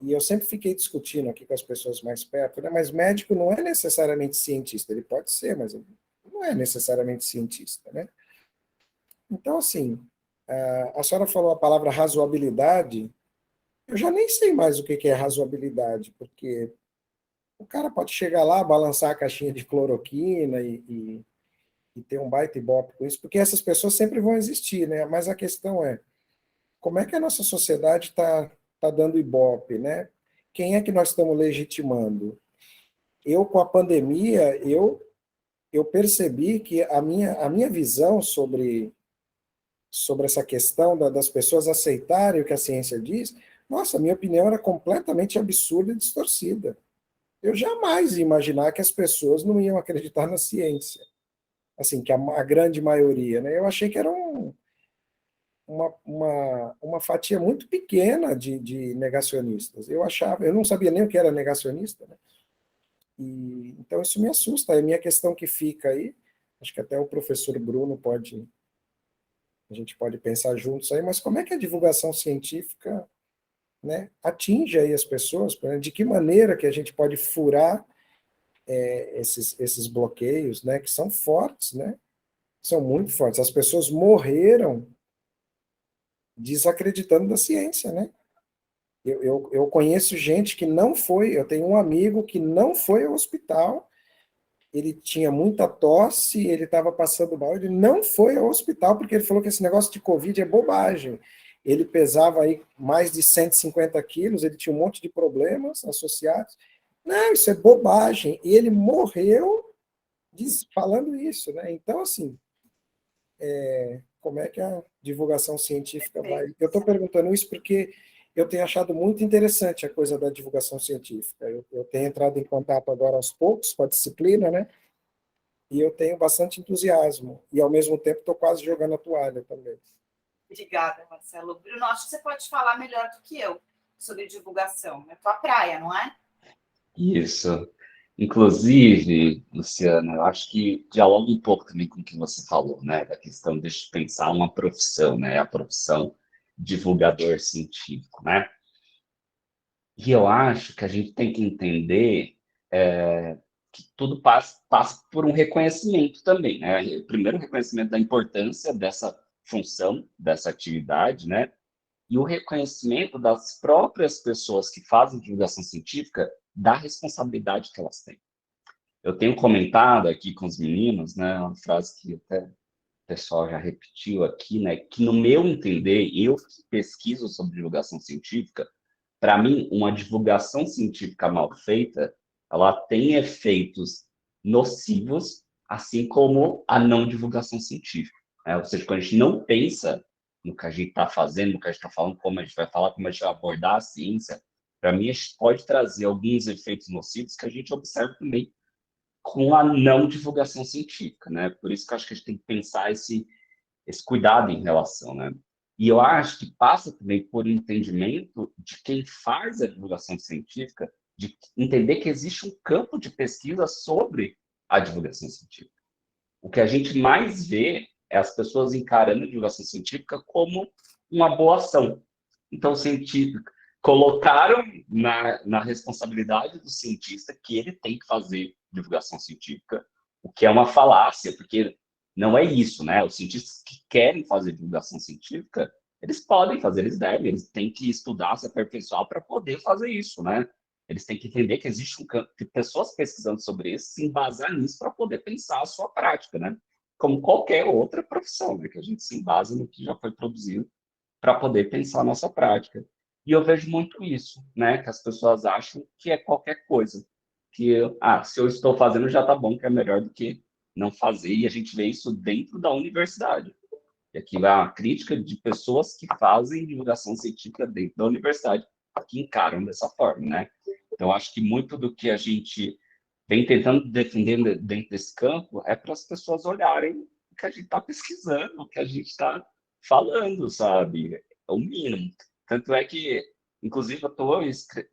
E eu sempre fiquei discutindo aqui com as pessoas mais perto, né? Mas médico não é necessariamente cientista, ele pode ser, mas ele não é necessariamente cientista, né? Então, assim, a senhora falou a palavra razoabilidade, eu já nem sei mais o que é razoabilidade, porque o cara pode chegar lá, balançar a caixinha de cloroquina e ter um baita ibope com isso, porque essas pessoas sempre vão existir, né? Mas a questão é, como é que a nossa sociedade está dando ibope, né? Quem é que nós estamos legitimando? Eu, com a pandemia, eu percebi que a minha visão sobre essa questão das pessoas aceitarem o que a ciência diz, nossa, a minha opinião era completamente absurda e distorcida. Eu jamais ia imaginar que as pessoas não iam acreditar na ciência. Assim, que a grande maioria, né? Eu achei que era uma fatia muito pequena de negacionistas. Eu não sabia nem o que era negacionista, né? Então isso me assusta. A minha questão que fica aí, acho que até o professor Bruno a gente pode pensar juntos aí, mas como é que a divulgação científica, né, atinge aí as pessoas? De que maneira que a gente pode furar esses bloqueios, né, que são fortes, né? São muito fortes. As pessoas morreram desacreditando da ciência, né? Eu conheço gente que não foi, eu tenho um amigo que não foi ao hospital, ele tinha muita tosse, ele estava passando mal, ele não foi ao hospital porque ele falou que esse negócio de Covid é bobagem. Ele pesava aí mais de 150 quilos, ele tinha um monte de problemas associados. Não, isso é bobagem. E ele morreu falando isso, né? Então, assim, como é que a divulgação científica vai... Eu estou perguntando isso porque eu tenho achado muito interessante a coisa da divulgação científica. Eu tenho entrado em contato agora aos poucos com a disciplina, né? E eu tenho bastante entusiasmo. E, ao mesmo tempo, estou quase jogando a toalha também. Obrigada, Marcelo. Bruno, acho que você pode falar melhor do que eu. sobre divulgação. É tua praia, não é? Isso. Inclusive, Luciana, eu acho que dialoga um pouco também com o que você falou, né? Da questão de pensar uma profissão, né? A profissão divulgador científico, né? E eu acho que a gente tem que entender que tudo passa por um reconhecimento também, né? O primeiro reconhecimento da importância dessa função, dessa atividade, né? E o reconhecimento das próprias pessoas que fazem divulgação científica da responsabilidade que elas têm. Eu tenho comentado aqui com os meninos, né, uma frase que até o pessoal já repetiu aqui, né, que no meu entender, eu que pesquiso sobre divulgação científica, para mim, uma divulgação científica mal feita, ela tem efeitos nocivos, assim como a não divulgação científica, né? Ou seja, quando a gente não pensa no que a gente está fazendo, no que a gente está falando, como a gente vai falar, como a gente vai abordar a ciência, para mim, a gente pode trazer alguns efeitos nocivos que a gente observa também com a não divulgação científica, né? Por isso que eu acho que a gente tem que pensar esse cuidado em relação, né? E eu acho que passa também por um entendimento de quem faz a divulgação científica, de entender que existe um campo de pesquisa sobre a divulgação científica. O que a gente mais vê é as pessoas encarando a divulgação científica como uma boa ação. Então, colocaram na responsabilidade do cientista que ele tem que fazer divulgação científica, o que é uma falácia, porque não é isso, né? Os cientistas que querem fazer divulgação científica, eles podem fazer, eles devem, eles têm que estudar, se aperfeiçoar para poder fazer isso, né? Eles têm que entender que existe um campo de pessoas pesquisando sobre isso, se embasar nisso para poder pensar a sua prática, né? Como qualquer outra profissão, né? Que a gente se embasa no que já foi produzido para poder pensar a nossa prática. E eu vejo muito isso, né? Que as pessoas acham que é qualquer coisa. Que, se eu estou fazendo já está bom, que é melhor do que não fazer. E a gente vê isso dentro da universidade. E aqui vai uma crítica de pessoas que fazem divulgação científica dentro da universidade, que encaram dessa forma, né? Então, acho que muito do que a gente vem tentando defender dentro desse campo é para as pessoas olharem o que a gente está pesquisando, o que a gente está falando, sabe? É o mínimo. Tanto é que, inclusive, eu estou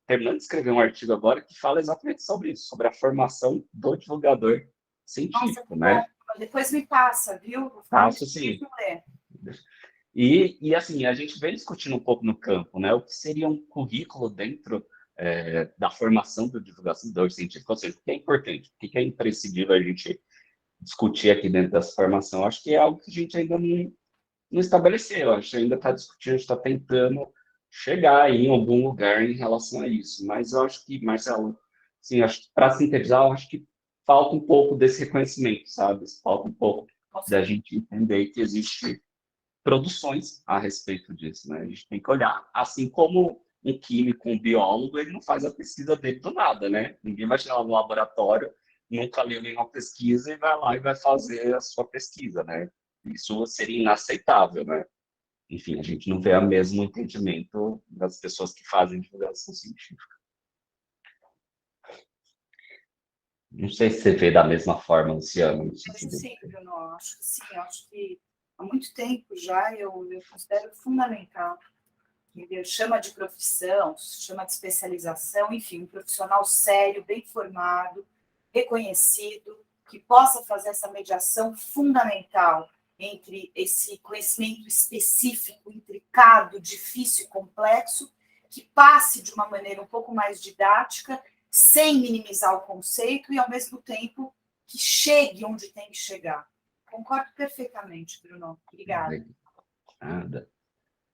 terminando de escrever um artigo agora que fala exatamente sobre isso, sobre a formação do divulgador científico, né? Bom. Depois me passa, viu? Passo sim. E, assim, a gente vem discutindo um pouco no campo, né? O que seria um currículo dentro da formação do divulgador científico, ou seja, o que é importante, o que é imprescindível a gente discutir aqui dentro dessa formação. Acho que é algo que a gente ainda não estabeleceu, acho que ainda está discutindo, está tentando chegar em algum lugar em relação a isso. Mas eu acho que, Marcelo, assim, para sintetizar, eu acho que falta um pouco desse reconhecimento, sabe? Falta um pouco da gente entender que existe produções a respeito disso, né? A gente tem que olhar, assim como um químico, um biólogo, ele não faz a pesquisa dele do nada, né? Ninguém vai chegar no laboratório, nunca leu nenhuma pesquisa e vai lá e vai fazer a sua pesquisa, né? Isso seria inaceitável, né? Enfim, a gente não vê o mesmo entendimento das pessoas que fazem divulgação científica. Não sei se você vê da mesma forma, Luciano. Acho que sim, Bruno. Acho que sim. Acho que há muito tempo já eu considero fundamental. Entendeu? Chama de profissão, chama de especialização, enfim, um profissional sério, bem formado, reconhecido, que possa fazer essa mediação fundamental entre esse conhecimento específico, intricado, difícil e complexo, que passe de uma maneira um pouco mais didática, sem minimizar o conceito e, ao mesmo tempo, que chegue onde tem que chegar. Concordo perfeitamente, Bruno. Obrigada. Nada.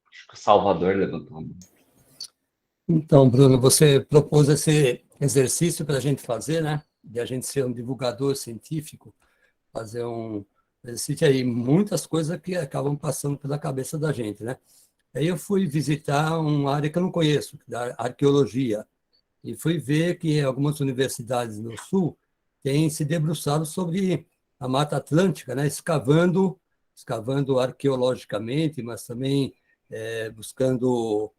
Acho que o Salvador levantou a mão. Então, Bruno, você propôs esse exercício para a gente fazer, né? De a gente ser um divulgador científico, fazer um exercício aí, muitas coisas que acabam passando pela cabeça da gente, né? Aí eu fui visitar uma área que eu não conheço, da arqueologia, e fui ver que algumas universidades no Sul têm se debruçado sobre a Mata Atlântica, né? Escavando arqueologicamente, mas também buscando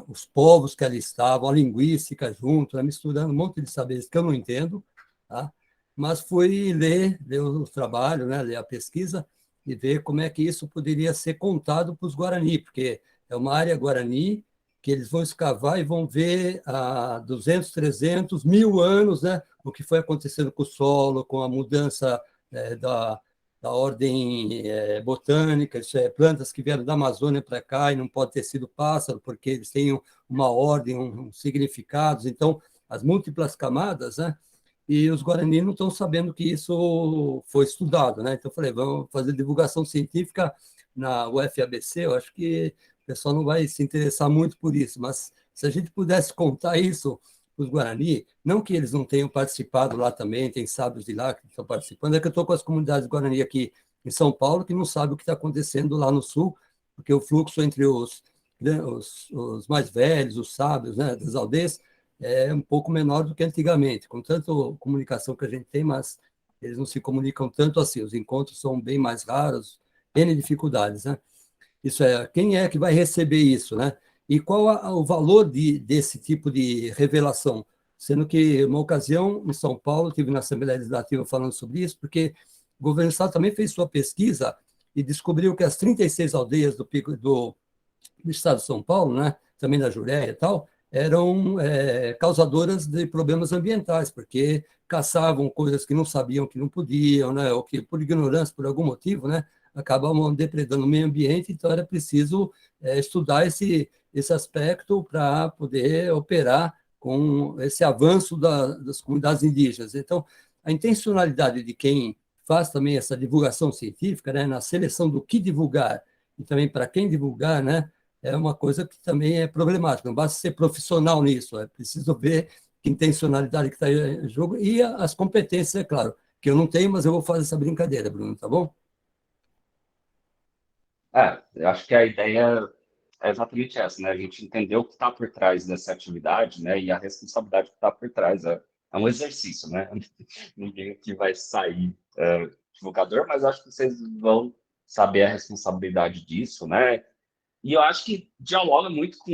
os povos que ali estavam, a linguística junto, né? Misturando um monte de saberes que eu não entendo, tá? Mas fui ler o trabalho, né? Ler a pesquisa e ver como é que isso poderia ser contado para os Guarani, porque é uma área Guarani que eles vão escavar e vão ver há 200, 300, 1000 anos, né, o que foi acontecendo com o solo, com a mudança da ordem botânica, isso é, plantas que vieram da Amazônia para cá e não pode ter sido pássaro, porque eles têm uma ordem, um significados, então, as múltiplas camadas, né, e os Guarani não estão sabendo que isso foi estudado, né, então eu falei, vamos fazer divulgação científica na UFABC, eu acho que o pessoal não vai se interessar muito por isso, mas se a gente pudesse contar isso para os Guarani, não que eles não tenham participado lá também, tem sábios de lá que estão participando, é que eu estou com as comunidades Guarani aqui em São Paulo que não sabem o que está acontecendo lá no Sul, porque o fluxo entre os mais velhos, os sábios, né, das aldeias, é um pouco menor do que antigamente, com tanta comunicação que a gente tem, mas eles não se comunicam tanto assim, os encontros são bem mais raros, N dificuldades, né? Isso é, quem é que vai receber isso, né? E qual o valor desse tipo de revelação? Sendo que, uma ocasião, em São Paulo, tive na Assembleia Legislativa falando sobre isso, porque o governo do Estado também fez sua pesquisa e descobriu que as 36 aldeias do Estado de São Paulo, né, também da Jureia e tal, eram causadoras de problemas ambientais, porque caçavam coisas que não sabiam que não podiam, né, ou que, por ignorância, por algum motivo, né, acabavam depredando o meio ambiente, então era preciso estudar esse aspecto para poder operar com esse avanço das comunidades indígenas. Então, a intencionalidade de quem faz também essa divulgação científica, né, na seleção do que divulgar e também para quem divulgar, né, é uma coisa que também é problemática. Não basta ser profissional nisso, é preciso ver que intencionalidade que está em jogo e as competências, é claro, que eu não tenho, mas eu vou fazer essa brincadeira, Bruno, tá bom? Eu acho que a ideia é exatamente essa, né? A gente entender o que está por trás dessa atividade, né? E a responsabilidade que está por trás. É um exercício, né? Ninguém aqui vai sair divulgador, mas acho que vocês vão saber a responsabilidade disso, né? E eu acho que dialoga muito com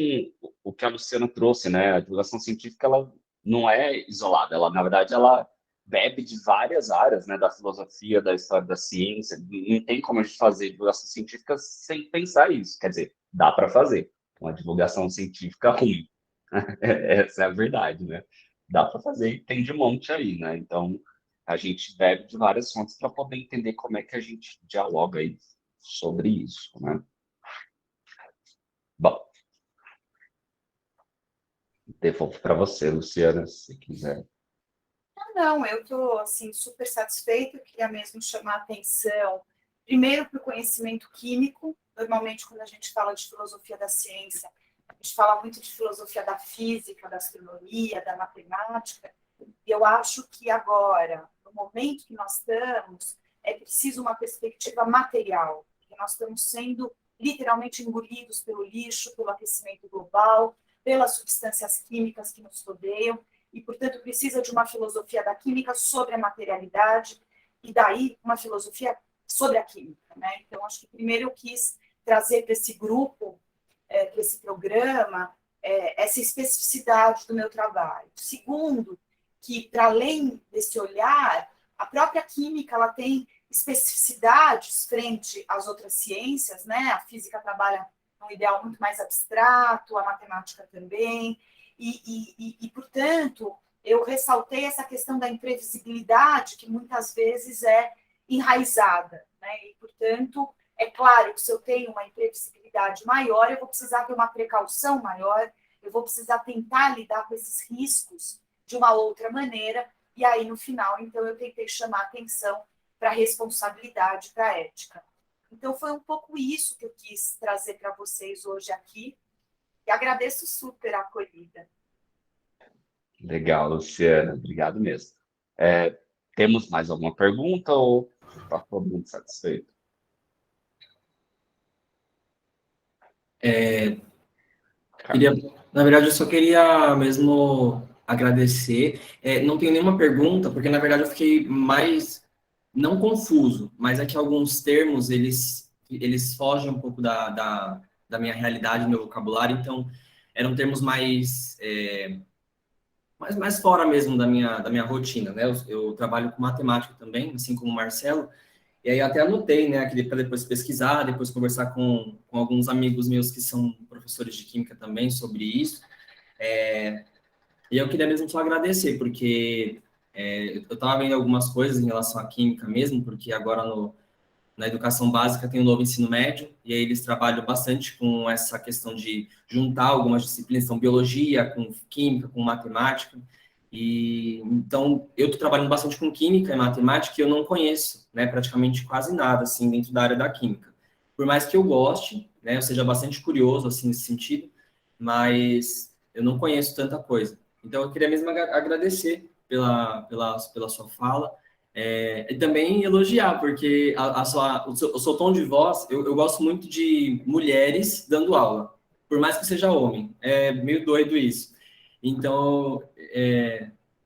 o que a Luciana trouxe, né? A divulgação científica, ela não é isolada, ela, na verdade, ela bebe de várias áreas, né? Da filosofia, da história da ciência. Não tem como a gente fazer divulgação científica sem pensar isso. Quer dizer, dá para fazer uma divulgação científica ruim. Essa é a verdade, né? Dá para fazer e tem de monte aí, né? Então, a gente bebe de várias fontes para poder entender como é que a gente dialoga aí sobre isso, né? Bom, devolvo para você, Luciana, se quiser. Não, eu estou assim, super satisfeita, eu queria mesmo chamar a atenção, primeiro, para o conhecimento químico. Normalmente, quando a gente fala de filosofia da ciência, a gente fala muito de filosofia da física, da astronomia, da matemática, e eu acho que agora, no momento que nós estamos, é preciso uma perspectiva material, porque nós estamos sendo literalmente engolidos pelo lixo, pelo aquecimento global, pelas substâncias químicas que nos rodeiam, e, portanto, precisa de uma filosofia da química sobre a materialidade, e daí uma filosofia sobre a química, né? Então, acho que primeiro eu quis trazer para esse grupo, para esse programa, essa especificidade do meu trabalho. Segundo, que, para além desse olhar, a própria química ela tem especificidades frente às outras ciências, né? A física trabalha num ideal muito mais abstrato, a matemática também, e, portanto, eu ressaltei essa questão da imprevisibilidade, que muitas vezes é enraizada, né? E, portanto, é claro que se eu tenho uma imprevisibilidade maior, eu vou precisar ter uma precaução maior, eu vou precisar tentar lidar com esses riscos de uma outra maneira, e aí, no final, então, eu tentei chamar atenção para a responsabilidade, para a ética. Então, foi um pouco isso que eu quis trazer para vocês hoje aqui, e agradeço super a acolhida. Legal, Luciana, obrigado mesmo. Temos mais alguma pergunta ou está todo mundo satisfeito? Na verdade, eu só queria mesmo agradecer. Não tenho nenhuma pergunta, porque, na verdade, eu fiquei mais, não confuso, mas é que alguns termos, eles fogem um pouco da minha realidade, do meu vocabulário, então, eram termos mais fora mesmo da minha rotina, né? Eu trabalho com matemática também, assim como o Marcelo, E aí eu até anotei, né, aqui para depois pesquisar, depois conversar com alguns amigos meus que são professores de química também sobre isso. E eu queria mesmo só agradecer, porque eu estava vendo algumas coisas em relação à química mesmo, porque agora na educação básica tem o novo ensino médio, e aí eles trabalham bastante com essa questão de juntar algumas disciplinas, então biologia com química, com matemática, e então eu estou trabalhando bastante com química e matemática que eu não conheço, né, praticamente quase nada, assim, dentro da área da química. Por mais que eu goste, né, eu seja bastante curioso, assim, nesse sentido, mas eu não conheço tanta coisa. Então eu queria mesmo agradecer pela sua fala, e também elogiar, porque o seu tom de voz, eu gosto muito de mulheres dando aula, por mais que seja homem. É meio doido isso. Então,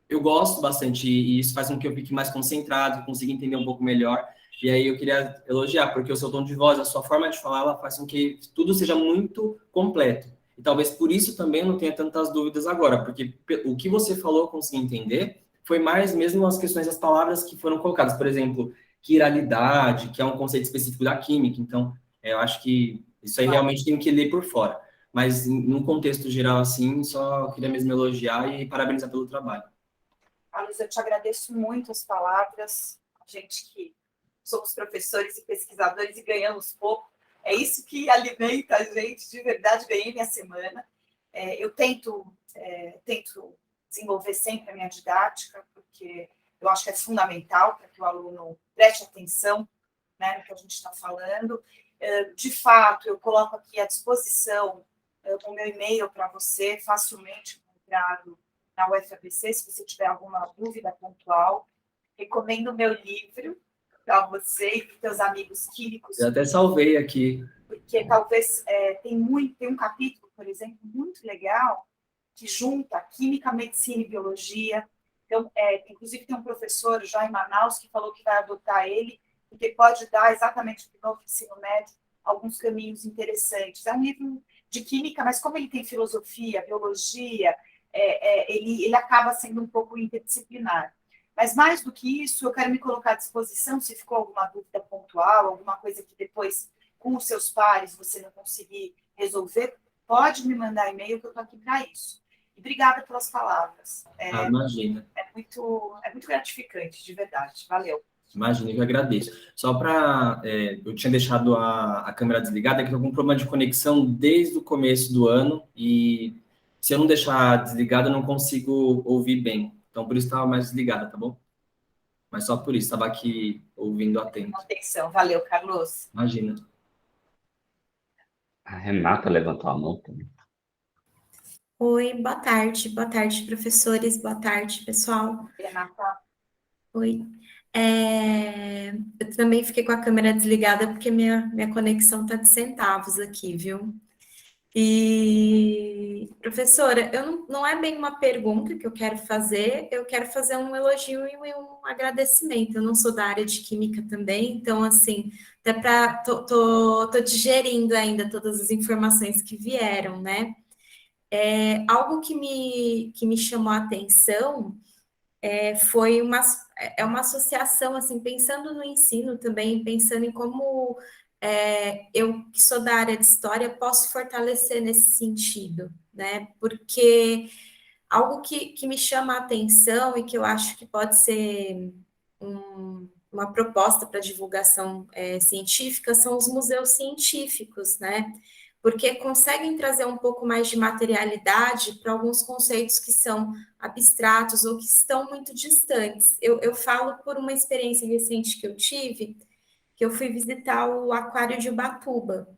eu gosto bastante, e isso faz com que eu fique mais concentrado, consiga entender um pouco melhor. E aí eu queria elogiar, porque o seu tom de voz, a sua forma de falar, ela faz com que tudo seja muito completo. E talvez por isso também eu não tenha tantas dúvidas agora, porque o que você falou eu consegui entender, foi mais mesmo as questões das palavras que foram colocadas. Por exemplo, quiralidade, que é um conceito específico da química. Então, eu acho que isso aí realmente tem que ler por fora. Mas, num contexto geral, assim, só queria mesmo elogiar e parabenizar pelo trabalho. Carlos, eu te agradeço muito as palavras. A gente que somos professores e pesquisadores e ganhamos pouco, é isso que alimenta a gente, de verdade, ganhei minha semana. Eu tento desenvolver sempre a minha didática, porque eu acho que é fundamental para que o aluno preste atenção, né, no que a gente está falando. De fato, eu coloco aqui à disposição o meu e-mail para você, facilmente encontrado na UFABC, se você tiver alguma dúvida pontual. Recomendo o meu livro para você e para os seus amigos químicos. Eu até salvei aqui. Porque talvez tem um capítulo, por exemplo, muito legal, que junta química, medicina e biologia. Então, inclusive tem um professor já em Manaus que falou que vai adotar ele, porque pode dar exatamente para o novo ensino médio alguns caminhos interessantes. É um livro de química, mas como ele tem filosofia, biologia, ele acaba sendo um pouco interdisciplinar. Mas mais do que isso, eu quero me colocar à disposição, se ficou alguma dúvida pontual, alguma coisa que depois, com os seus pares, você não conseguir resolver, pode me mandar e-mail, que eu estou aqui para isso. E obrigada pelas palavras. Imagina. É muito gratificante, de verdade. Valeu. Imagina, eu agradeço. Só para... eu tinha deixado a câmera desligada, que eu tô com um problema de conexão desde o começo do ano, e se eu não deixar desligada, eu não consigo ouvir bem. Então, por isso estava mais desligada, tá bom? Mas só por isso, estava aqui ouvindo atento. Atenção. Valeu, Carlos. Imagina. A Renata levantou a mão também. Oi, boa tarde, professores, boa tarde, pessoal. Renata. Oi. Eu também fiquei com a câmera desligada porque minha conexão tá de centavos aqui, viu? E, professora, não é bem uma pergunta que eu quero fazer um elogio e um agradecimento. Eu não sou da área de química também, então, assim, até tô digerindo ainda todas as informações que vieram, né? Algo que me chamou a atenção foi uma associação, assim, pensando no ensino também, pensando em como eu, que sou da área de história, posso fortalecer nesse sentido, né? Porque algo que me chama a atenção e que eu acho que pode ser uma proposta para divulgação científica são os museus científicos, né? Porque conseguem trazer um pouco mais de materialidade para alguns conceitos que são abstratos ou que estão muito distantes. Eu falo por uma experiência recente que eu tive, que eu fui visitar o Aquário de Ubatuba.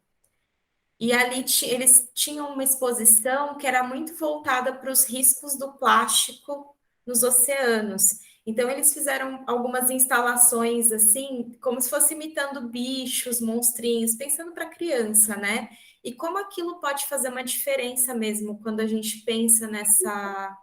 E ali eles tinham uma exposição que era muito voltada para os riscos do plástico nos oceanos. Então, eles fizeram algumas instalações, assim, como se fosse imitando bichos, monstrinhos, pensando para criança, né? E como aquilo pode fazer uma diferença mesmo quando a gente pensa nessa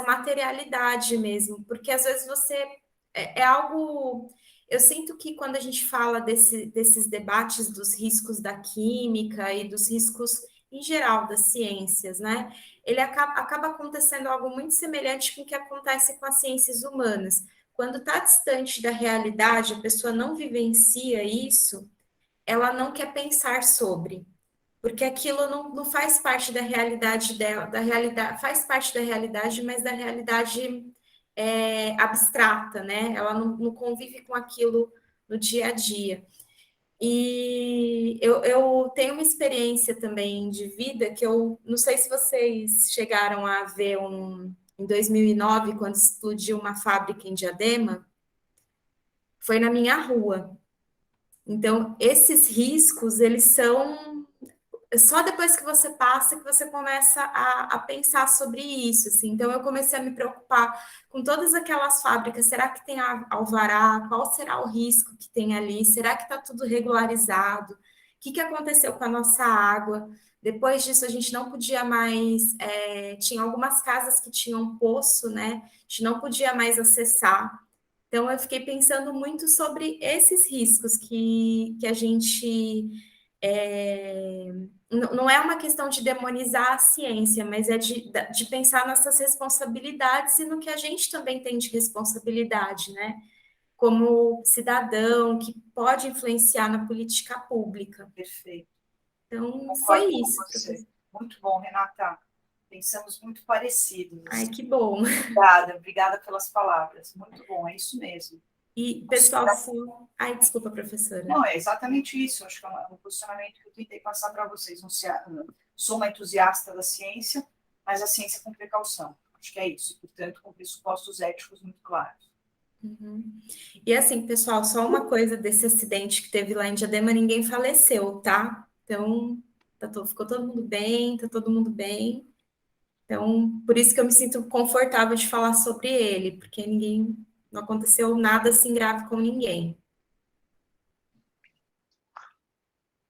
materialidade mesmo, porque às vezes você é algo. Eu sinto que quando a gente fala desses debates dos riscos da química e dos riscos em geral das ciências, né? Ele acaba acontecendo algo muito semelhante com o que acontece com as ciências humanas, quando está distante da realidade, a pessoa não vivencia isso, ela não quer pensar sobre, porque aquilo não faz parte da realidade dela, faz parte da realidade, mas da realidade abstrata, né? Ela não convive com aquilo no dia a dia. E eu tenho uma experiência também de vida que eu não sei se vocês chegaram a ver em 2009, quando explodiu uma fábrica em Diadema, foi na minha rua. Então, esses riscos, eles são só depois que você passa que você começa a pensar sobre isso, assim. Então, eu comecei a me preocupar com todas aquelas fábricas. Será que tem alvará? Qual será o risco que tem ali? Será que está tudo regularizado? O que aconteceu com a nossa água? Depois disso, a gente não podia mais... tinha algumas casas que tinham poço, né? A gente não podia mais acessar. Então, eu fiquei pensando muito sobre esses riscos que a gente... não é uma questão de demonizar a ciência, mas é de pensar nessas responsabilidades e no que a gente também tem de responsabilidade, né? Como cidadão, que pode influenciar na política pública. Perfeito. Então, foi isso. Muito bom, Renata. Pensamos muito parecidos. Ai, que bom. Obrigada pelas palavras. Muito bom, é isso mesmo. E, pessoal, ai, desculpa, professora. Não, é exatamente isso. Acho que é um posicionamento que eu tentei passar para vocês. Não sou uma entusiasta da ciência, mas a ciência com precaução. Acho que é isso. Portanto, com pressupostos éticos muito claros. Uhum. E assim, pessoal, só uma coisa desse acidente que teve lá em Diadema, ninguém faleceu, tá? Então, ficou todo mundo bem, tá todo mundo bem. Então, por isso que eu me sinto confortável de falar sobre ele, porque não aconteceu nada assim grave com ninguém.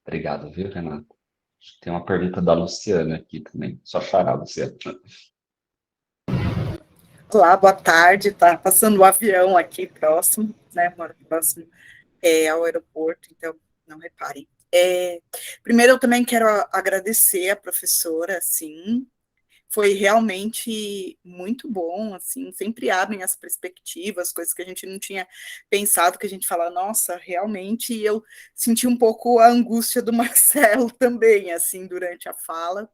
Obrigado, viu, Renato? Tem uma pergunta da Luciana aqui também. Só xará, Luciana. Olá, boa tarde. Tá passando o avião aqui próximo, né? Moro próximo ao aeroporto, então não reparem. Primeiro, eu também quero agradecer a professora, assim, foi realmente muito bom, assim, sempre abrem as perspectivas, coisas que a gente não tinha pensado, que a gente fala, nossa, realmente, e eu senti um pouco a angústia do Marcelo também, assim, durante a fala.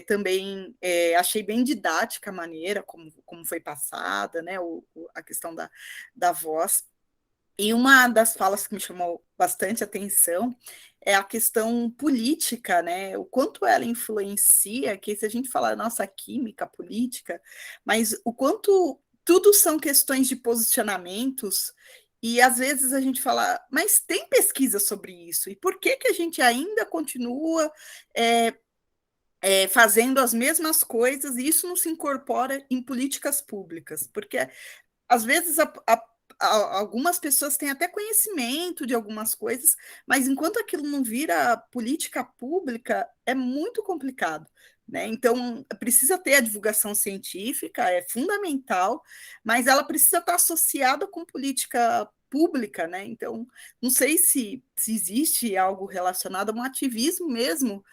Também achei bem didática a maneira como foi passada, né, a questão da voz. E uma das falas que me chamou bastante atenção é a questão política, né? O quanto ela influencia, que se a gente falar nossa química política, mas o quanto tudo são questões de posicionamentos, e às vezes a gente fala, mas tem pesquisa sobre isso, e por que a gente ainda continua fazendo as mesmas coisas e isso não se incorpora em políticas públicas? Porque às vezes algumas pessoas têm até conhecimento de algumas coisas, mas enquanto aquilo não vira política pública, é muito complicado, né? Então, precisa ter a divulgação científica, é fundamental, mas ela precisa estar associada com política pública, né? Então, não sei se existe algo relacionado a um ativismo mesmo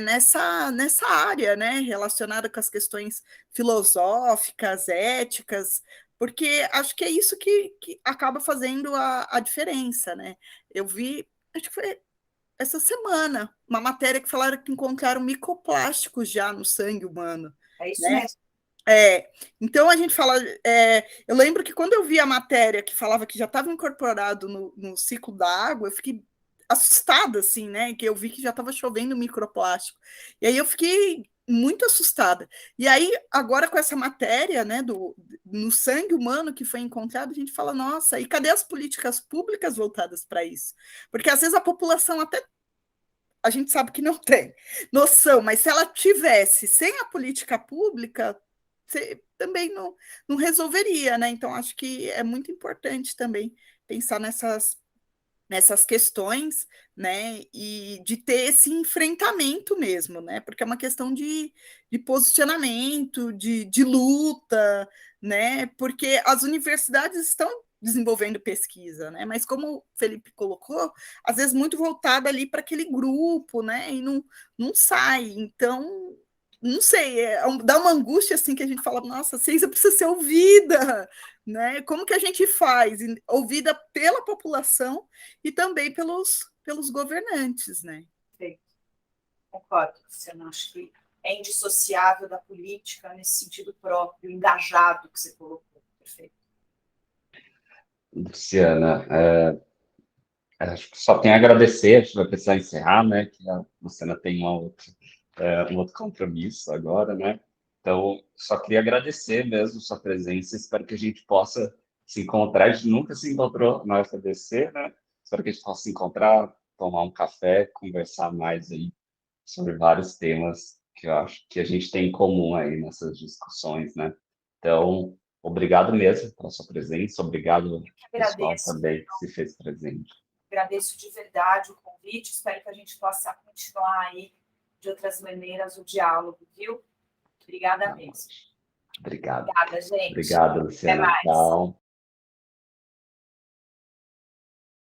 nessa área, né? Relacionada com as questões filosóficas, éticas, porque acho que é isso que acaba fazendo a diferença, né? Eu vi, acho que foi essa semana, uma matéria que falaram que encontraram microplásticos já no sangue humano. É isso né? mesmo. Então a gente fala. Eu lembro que quando eu vi a matéria que falava que já estava incorporado no ciclo da água, eu fiquei assustada, assim, né? Que eu vi que já estava chovendo microplástico. E aí eu fiquei muito assustada. E aí, agora com essa matéria, né, no sangue humano que foi encontrado, a gente fala, nossa, e cadê as políticas públicas voltadas para isso? Porque às vezes a população até a gente sabe que não tem noção, mas se ela tivesse sem a política pública, também não resolveria, né? Então, acho que é muito importante também pensar nessas questões, né, e de ter esse enfrentamento mesmo, né, porque é uma questão de posicionamento, de luta, né, porque as universidades estão desenvolvendo pesquisa, né, mas como o Felipe colocou, às vezes muito voltada ali para aquele grupo, né, e não sai, então não sei, dá uma angústia assim que a gente fala, nossa, a ciência precisa ser ouvida, né? Como que a gente faz? Ouvida pela população e também pelos governantes, né? Perfeito. Concordo, Luciana. Acho que é indissociável da política nesse sentido próprio, engajado que você colocou. Perfeito. Luciana, acho que só tenho a agradecer, a gente vai precisar encerrar, né? Que a Luciana tem um outro compromisso agora, né? Então, só queria agradecer mesmo sua presença, espero que a gente possa se encontrar, a gente nunca se encontrou na UFABC, né? Espero que a gente possa se encontrar, tomar um café, conversar mais aí sobre vários temas que eu acho que a gente tem em comum aí nessas discussões, né? Então, obrigado mesmo pela sua presença, obrigado pessoal também que se fez presente. Agradeço de verdade o convite, espero que a gente possa continuar aí de outras maneiras o diálogo, viu? Obrigada mesmo. Obrigado. Obrigada, gente. Obrigado, Luciana. Até mais. Tchau.